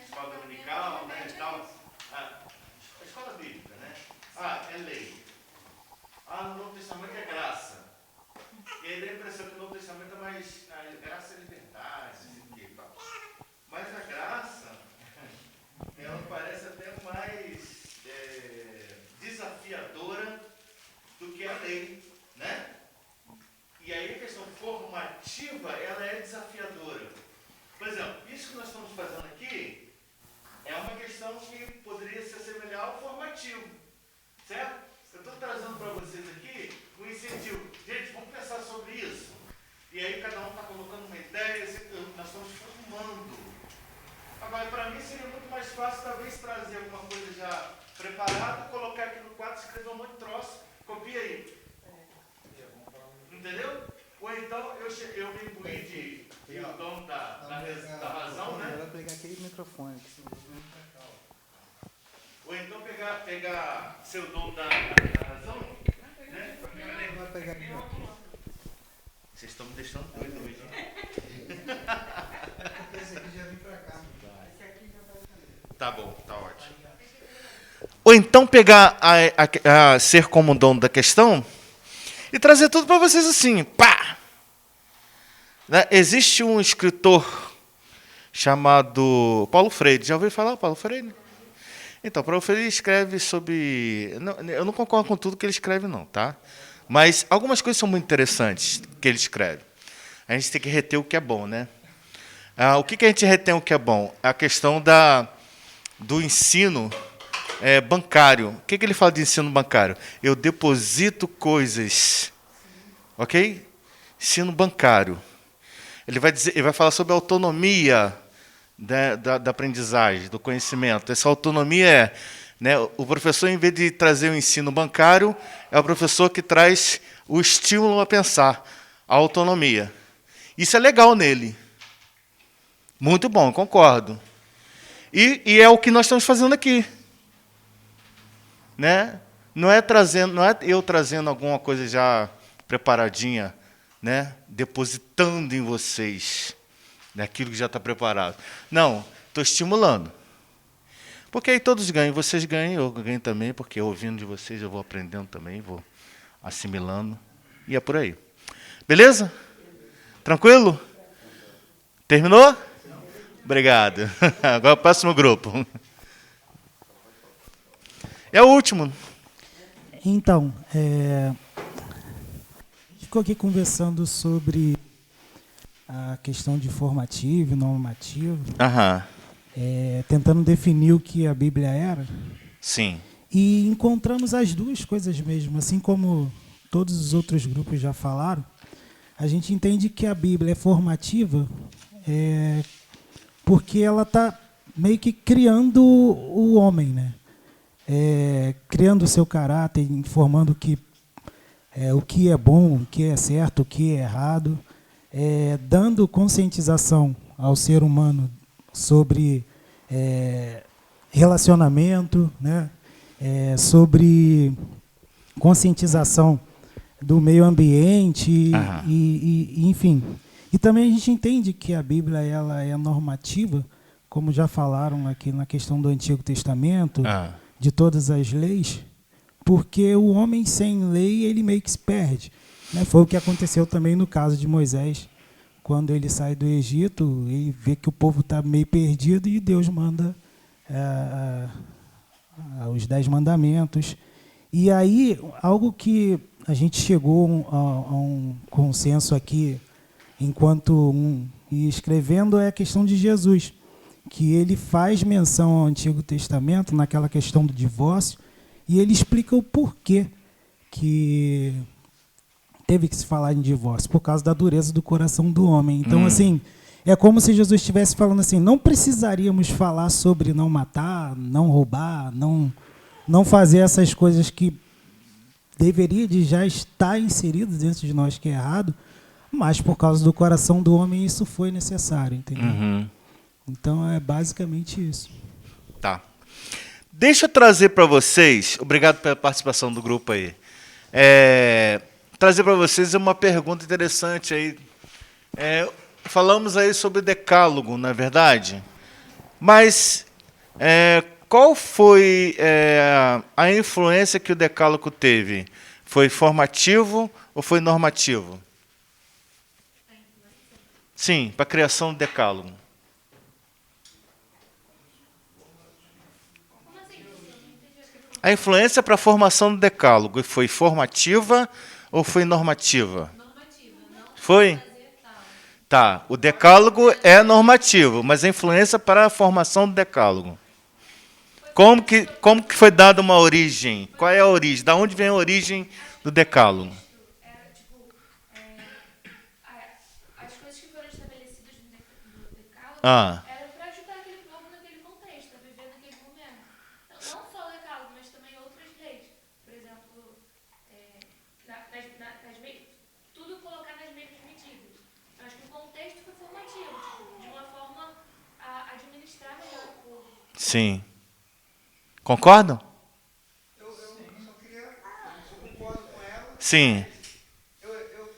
S1: Escola dominical, né, e tal. A escola bíblica, né? É lei. No Novo Testamento é graça. E aí dá a impressão que o Novo Testamento é mais... graça é liberdade, e tal. Mas a graça, ela parece até mais desafiadora do que a lei, né? E aí a questão formativa, ela é desafiadora. Por exemplo, isso que nós estamos fazendo aqui é uma questão que poderia se assemelhar ao formativo, certo? Eu estou trazendo para vocês aqui um incentivo. Gente, vamos pensar sobre isso. E aí cada um está colocando uma ideia, nós estamos formando. Agora, para mim seria muito mais fácil talvez trazer alguma coisa já preparada, colocar aqui no quadro, escrever um monte de troço, copia aí. Entendeu? Ou então eu me imbuí de o dono da razão, né?
S2: Ela pegar aquele microfone.
S1: Ou então pegar ser o dono da razão, né?
S2: Vai pegar aqui.
S1: Vocês estão me deixando doido hoje.
S2: Esse aqui já vem pra cá.
S1: Tá bom, tá ótimo. Ou então pegar a ser como dono da questão e trazer tudo para vocês assim, pá! Né? Existe um escritor chamado Paulo Freire. Já ouviu falar Paulo Freire? Então, Paulo Freire escreve sobre... eu não concordo com tudo que ele escreve, não, tá? Mas algumas coisas são muito interessantes que ele escreve. A gente tem que reter o que é bom, né? O que a gente retém o que é bom? A questão do ensino bancário. O que ele fala de ensino bancário? Eu deposito coisas, ok? Ensino bancário. Ele vai falar sobre a autonomia da aprendizagem, do conhecimento. Essa autonomia né, o professor, em vez de trazer o ensino bancário, é o professor que traz o estímulo a pensar, a autonomia. Isso é legal nele. Muito bom, concordo. E é o que nós estamos fazendo aqui. Né? Não é eu trazendo alguma coisa já preparadinha, né? Depositando em vocês aquilo que já está preparado. Não, estou estimulando. Porque aí todos ganham, vocês ganham, eu ganho também, porque ouvindo de vocês eu vou aprendendo também, vou assimilando, e é por aí. Beleza? Tranquilo? Terminou? Obrigado. Agora o próximo grupo. É o último.
S10: Então, a gente ficou aqui conversando sobre a questão de formativo e normativo, tentando definir o que a Bíblia era.
S1: Sim.
S10: E encontramos as duas coisas mesmo, assim como todos os outros grupos já falaram. a gente entende que a Bíblia é formativa porque ela está meio que criando o homem, né? Criando o seu caráter, informando o que é bom, o que é certo, o que é errado, dando conscientização ao ser humano sobre relacionamento, né? Sobre conscientização do meio ambiente, enfim. E também a gente entende que a Bíblia ela é normativa, como já falaram aqui na questão do Antigo Testamento, de todas as leis, porque o homem sem lei ele meio que se perde, né? Foi o que aconteceu também no caso de Moisés, quando ele sai do Egito, ele vê que o povo está meio perdido e Deus manda os 10 mandamentos. E aí, algo que a gente chegou a um consenso aqui, enquanto e escrevendo, é a questão de Jesus, que ele faz menção ao Antigo Testamento, naquela questão do divórcio, e ele explica o porquê que teve que se falar em divórcio, por causa da dureza do coração do homem. Então, assim, é como se Jesus estivesse falando assim, não precisaríamos falar sobre não matar, não roubar, não fazer essas coisas que deveria de já estar inserido dentro de nós, que é errado, mas por causa do coração do homem isso foi necessário, entendeu? Então é basicamente isso.
S1: Tá. Deixa eu trazer para vocês, obrigado pela participação do grupo aí, trazer para vocês uma pergunta interessante aí. Falamos aí sobre o decálogo, não é verdade? Mas qual foi a influência que o decálogo teve? Foi formativo ou foi normativo? Sim, para a criação do decálogo. A influência para a formação do decálogo foi formativa ou foi normativa? Normativa. Foi? Tá, o decálogo é normativo, mas a influência para a formação do decálogo. Como que foi dada uma origem? Qual é a origem? Da onde vem a origem do decálogo?
S3: As coisas que foram estabelecidas no decálogo eram para ajudar aquele povo naquele contexto, a viver naquele momento. Então, não só o decálogo, mas também outras leis. Por exemplo, tudo colocar nas mesmas medidas. Eu acho que o contexto foi formativo, de uma forma a administrar melhor o povo.
S1: Sim. Concordam?
S2: Eu só queria... Eu concordo com ela.
S1: Sim.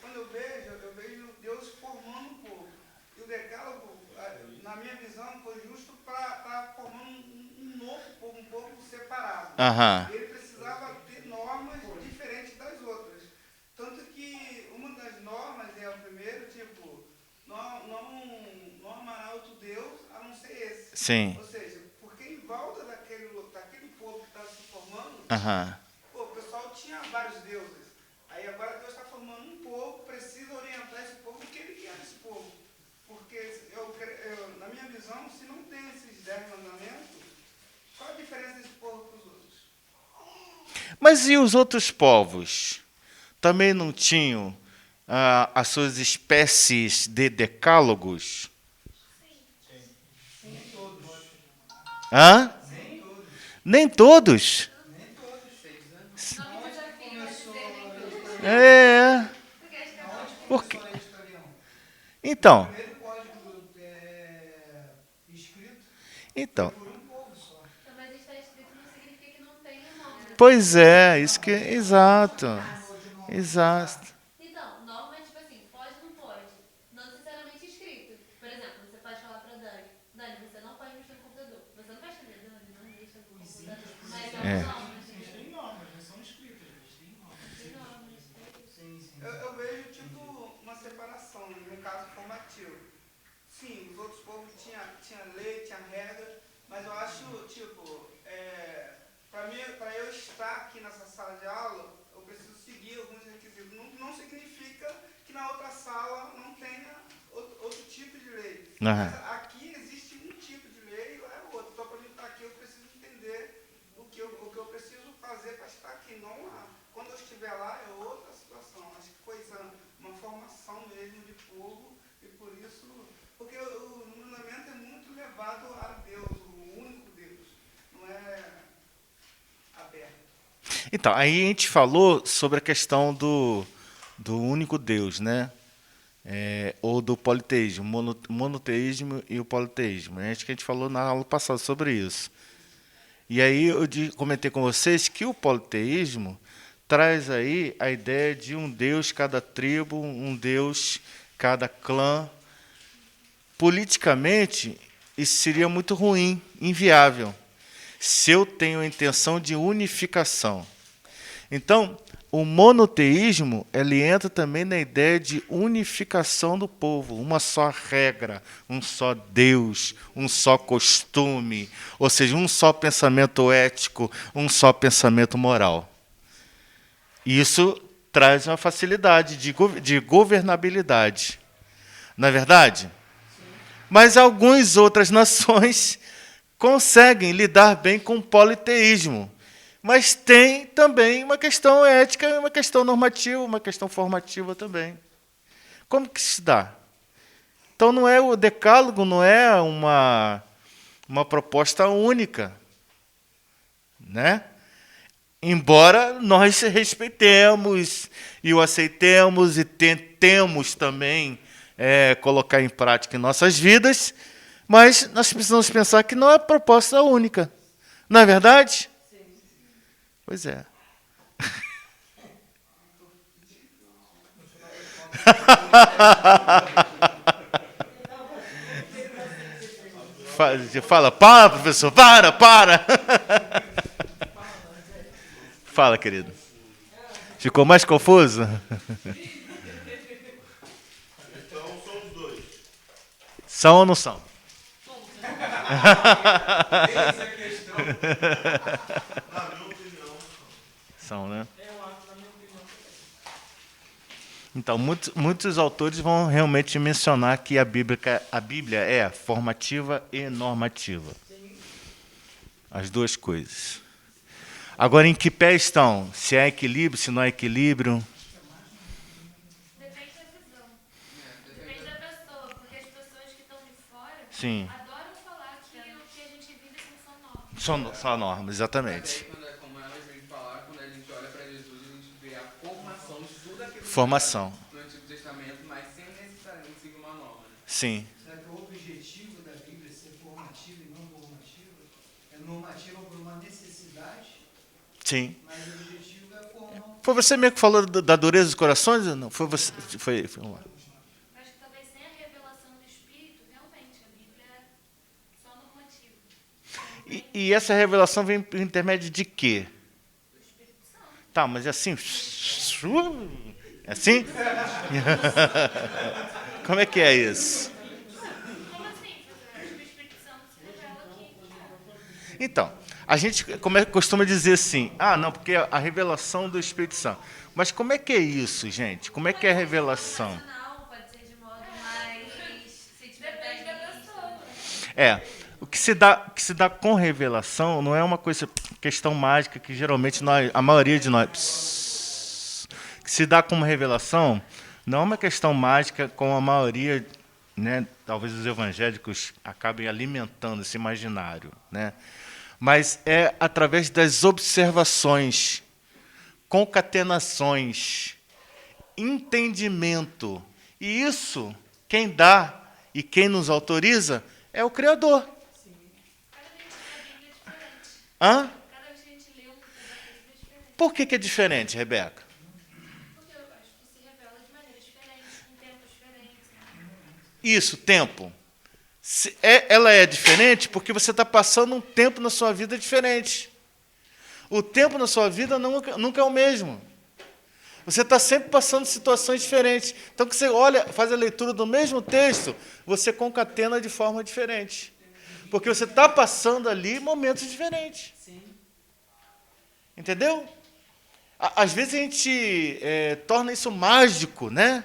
S2: Quando eu vejo Deus formando o povo. E o decálogo, na minha visão, foi justo para estar formando um novo povo, um povo separado. Ele precisava ter normas diferentes das outras. Tanto que uma das normas é o primeiro, tipo, não amará outro Deus a não ser esse.
S1: Sim.
S2: Ou seja, porque em volta daquele povo que estava se formando, o pessoal tinha vários deuses. Aí agora Deus está formando um povo, precisa orientar esse povo o que ele quer desse povo. Porque, na minha visão, se não tem esses 10 mandamentos, qual a diferença desse povo para os outros?
S1: Mas e os outros povos? Também não tinham as suas espécies de decálogos?
S2: Nem todos.
S1: Hã? Nem todos?
S2: Nem todos.
S1: Por quê? Então. Então.
S9: Mas está escrito não significa que não tenha nome.
S1: Pois é, isso que. Exato. Exato.
S9: Então, norma é tipo assim, pode ou não pode? Não necessariamente escrito. Por exemplo, você pode falar para Dani, você não pode mexer no computador. Você não vai chamar Dani, não mexa no computador. Mas é uma norma.
S2: Tem normas, não são escritas, mas tem normas. Sim. Eu vejo tipo uma separação, no caso formativo. Sim, os outros povos tinha lei, tinha regra, mas eu acho, tipo, para eu estar aqui nessa sala de aula, eu preciso seguir alguns requisitos. Não significa que na outra sala não tenha outro tipo de lei. Mas aqui existe um tipo de lei e lá é outro. Então, para eu estar aqui, eu preciso entender o que eu preciso fazer para estar aqui, não lá. Quando eu estiver lá, é outra situação. Acho que foi uma formação mesmo.
S1: Então, aí a gente falou sobre a questão do único Deus, né? Ou do politeísmo, monoteísmo e o politeísmo. Acho que a gente falou na aula passada sobre isso. E aí eu comentei com vocês que o politeísmo traz aí a ideia de um Deus cada tribo, um Deus cada clã. Politicamente, isso seria muito ruim, inviável, se eu tenho a intenção de unificação. Então, o monoteísmo, ele entra também na ideia de unificação do povo, uma só regra, um só Deus, um só costume, ou seja, um só pensamento ético, um só pensamento moral. Isso traz uma facilidade de governabilidade. Não é verdade? Mas algumas outras nações conseguem lidar bem com o politeísmo. Mas tem também uma questão ética, uma questão normativa, uma questão formativa também. Como que se dá? Então, não é o decálogo, não é uma proposta única, né? Embora nós respeitemos e o aceitemos e tentemos também colocar em prática em nossas vidas, mas nós precisamos pensar que não é proposta única. Não é verdade? Pois é. Fala, para, professor, para. Fala, querido. Ficou mais confuso?
S6: Então, são os dois.
S1: São ou não são?
S6: Essa é a questão. Na minha opinião.
S1: São, né? Então, muitos autores vão realmente mencionar que a Bíblia é formativa e normativa. As duas coisas. Agora, em que pé estão? Se é equilíbrio, se não é equilíbrio?
S3: Depende da visão. Depende da pessoa, porque as pessoas que estão de fora
S1: Sim.
S3: adoram falar que o que a gente vive são só normas.
S1: Só normas, exatamente.
S5: Como elas vêm falar, quando a gente olha para Jesus, a gente vê a formação de tudo aquilo
S1: Formação.
S5: no Antigo Testamento, mas sem necessariamente seguir uma norma. Né?
S1: Sim.
S2: Será que o objetivo da Bíblia é ser formativa e não normativa? É normativa por uma necessidade,
S1: Sim.
S2: mas o objetivo é formar.
S1: Foi você mesmo que falou da dureza dos corações? Ou não? Foi você? Vamos lá.
S3: Acho que talvez sem a revelação do Espírito, realmente, a Bíblia é só normativa.
S1: E essa revelação vem por intermédio de quê?
S3: Do Espírito Santo.
S1: Tá, mas é assim? É assim? Como é que é isso?
S3: Como assim? Acho que o Espírito Santo se revela aqui.
S1: Então, a gente costuma dizer assim, não, porque a revelação do Espírito Santo. Mas como é que é isso, gente? Como é que é a revelação?
S8: Pode ser de modo mais...
S3: Depende da pessoa.
S1: O que se dá com revelação não é uma questão mágica que geralmente a maioria de nós... O que se dá como revelação não é uma questão mágica como a maioria, né, talvez os evangélicos acabem alimentando esse imaginário, né? Mas é através das observações, concatenações, entendimento. E isso, quem dá e quem nos autoriza é o Criador. Hã?
S3: Cada vez que a gente lê um pedaço é diferente.
S1: Por que é diferente, Rebeca?
S3: Porque eu acho que se revela de maneira diferente, em tempos diferentes.
S1: Isso, tempo. Ela é diferente porque você está passando um tempo na sua vida diferente. O tempo na sua vida nunca é o mesmo. Você está sempre passando situações diferentes. Então, que você olha, faz a leitura do mesmo texto, você concatena de forma diferente. Porque você está passando ali momentos diferentes. Entendeu? Às vezes a gente torna isso mágico, né?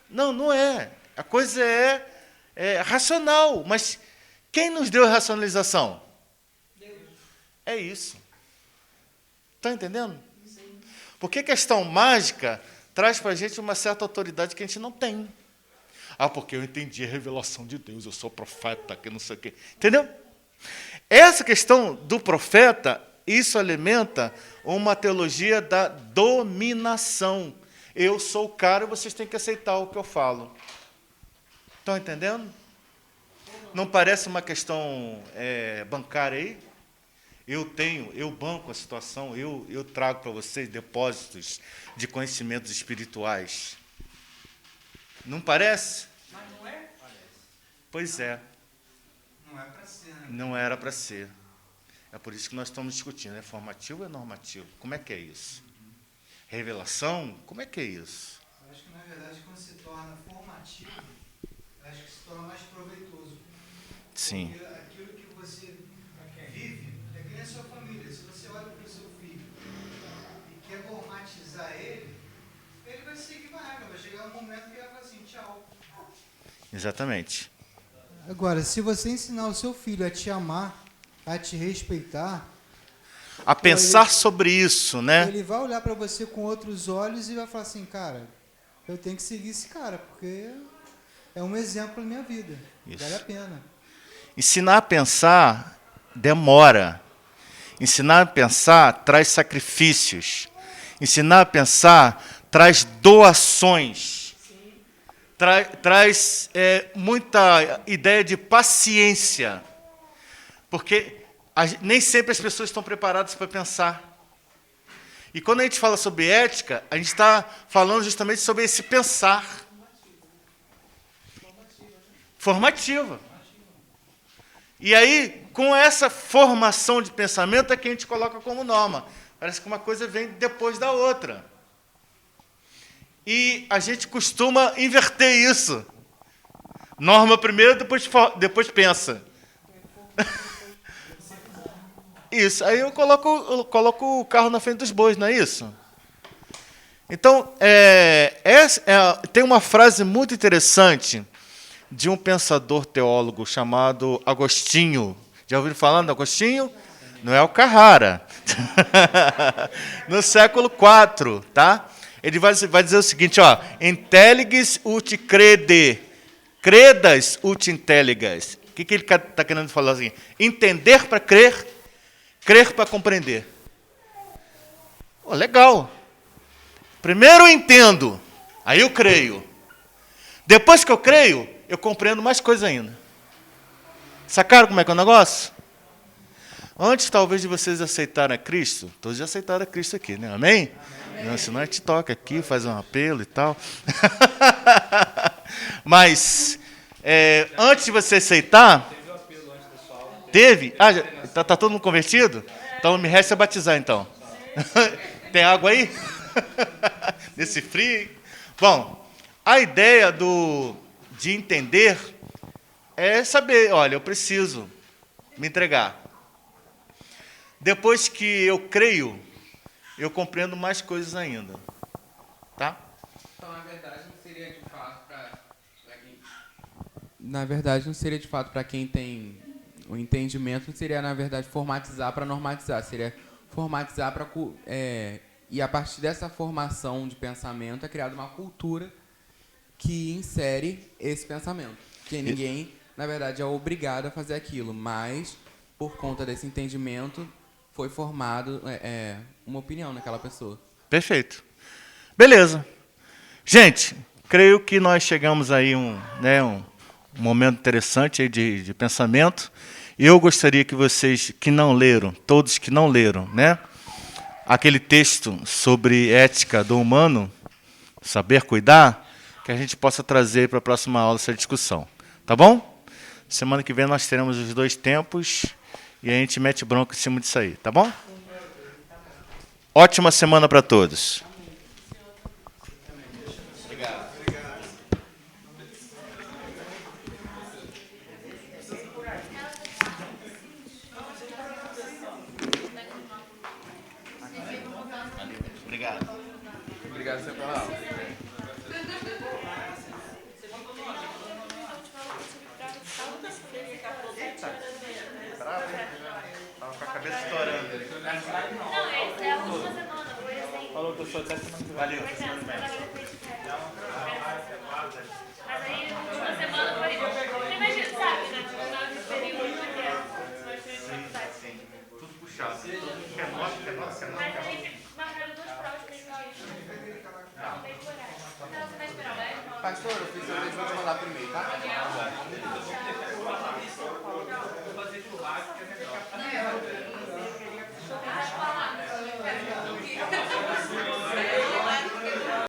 S1: Não, não é. A coisa é racional. Mas quem nos deu a racionalização? Deus. É isso. Está entendendo? Sim. Porque a questão mágica traz para a gente uma certa autoridade que a gente não tem. Porque eu entendi a revelação de Deus, eu sou profeta, que não sei o quê. Entendeu? Essa questão do profeta isso alimenta uma teologia da dominação. Eu sou o cara e vocês têm que aceitar o que eu falo. Estão entendendo? Não parece uma questão bancária aí? Eu banco a situação, eu trago para vocês depósitos de conhecimentos espirituais. Não parece?
S7: Mas não é?
S1: Pois é.
S2: Não é para ser, né?
S1: Não era para ser. É por isso que nós estamos discutindo. É formativo ou é normativo? Como é que é isso? Revelação? Como é que é isso?
S2: Eu acho que, na verdade, quando se torna formativo, eu acho que se torna mais proveitoso.
S1: Sim.
S2: Porque aquilo que você vive é que nem a sua família. Se você olha para o seu filho e quer normatizar ele, ele vai seguir uma regra. Vai chegar um momento que ele vai falar assim, tchau.
S1: Exatamente.
S2: Agora, se você ensinar o seu filho a te amar, a te respeitar,
S1: A pensar sobre isso, né?
S2: ele vai olhar para você com outros olhos e vai falar assim, cara, eu tenho que seguir esse cara, porque é um exemplo na minha vida.
S1: Isso.
S2: Vale a pena.
S1: Ensinar a pensar demora. Ensinar a pensar traz sacrifícios. Ensinar a pensar traz doações. Traz muita ideia de paciência. Porque nem sempre as pessoas estão preparadas para pensar. E quando a gente fala sobre ética, a gente está falando justamente sobre esse pensar. Formativa. E aí, com essa formação de pensamento, é que a gente coloca como norma. Parece que uma coisa vem depois da outra. E a gente costuma inverter isso. Norma primeiro, depois pensa. Isso. Aí eu coloco o carro na frente dos bois, não é isso? Então, tem uma frase muito interessante de um pensador teólogo chamado Agostinho. Já ouviram falar do Agostinho? Não é o Carrara. No século IV, tá? Ele vai dizer o seguinte, ó, intelliges ut crede, credas ut intelligas. O que ele está querendo falar assim? Entender para crer, crer para compreender. Oh, legal. Primeiro eu entendo, aí eu creio. Depois que eu creio, eu compreendo mais coisa ainda. Sacaram como é que é o negócio? Antes, talvez, de vocês aceitarem a Cristo, todos já aceitaram a Cristo aqui, né? Amém? Não, senão a gente toca aqui, faz um apelo e tal. Mas, antes de você aceitar...
S5: Teve o apelo antes da sua aula.
S1: Teve? Ah, tá todo mundo convertido? Então me resta batizar, então. Tem água aí? Nesse frio? Bom, a ideia de entender é saber, olha, eu preciso me entregar. Depois que eu creio, eu compreendo mais coisas ainda. Tá?
S11: Então, na verdade, não seria de fato para quem... Na verdade, não seria de fato para quem tem o entendimento, não seria, na verdade, formatizar para normatizar. Seria formatizar para... e a partir dessa formação de pensamento é criada uma cultura que insere esse pensamento. Que ninguém, na verdade, é obrigado a fazer aquilo, mas, por conta desse entendimento, foi formado uma opinião naquela pessoa.
S1: Perfeito. Beleza. Gente, creio que nós chegamos aí um momento interessante aí de pensamento. E eu gostaria que vocês que não leram, todos que não leram, né, aquele texto sobre ética do humano, saber cuidar, que a gente possa trazer para a próxima aula essa discussão. Tá bom? Semana que vem nós teremos os 2 tempos e a gente mete bronca em cima disso aí, tá bom? Ótima semana para todos.
S5: Obrigado.
S1: Obrigado.
S11: Obrigado por pela aula.
S1: Tava com a cabeça estourando.
S8: Não, essa é a última semana, foi assim.
S1: Falou que eu sou até semana que vem. Valeu.
S8: Mas aí, a última semana foi. Imagina, sabe, né? Final de período, porque nós temos faculdade.
S1: Sim, tudo puxado.
S3: Mas aí marcaram 2 provas para esse dia. Não tem coragem. Então você vai esperar o Léo?
S11: Pastor, eu fiz eu vou te mandar por e-mail, tá?
S5: Vou fazer churrasco, que é melhor.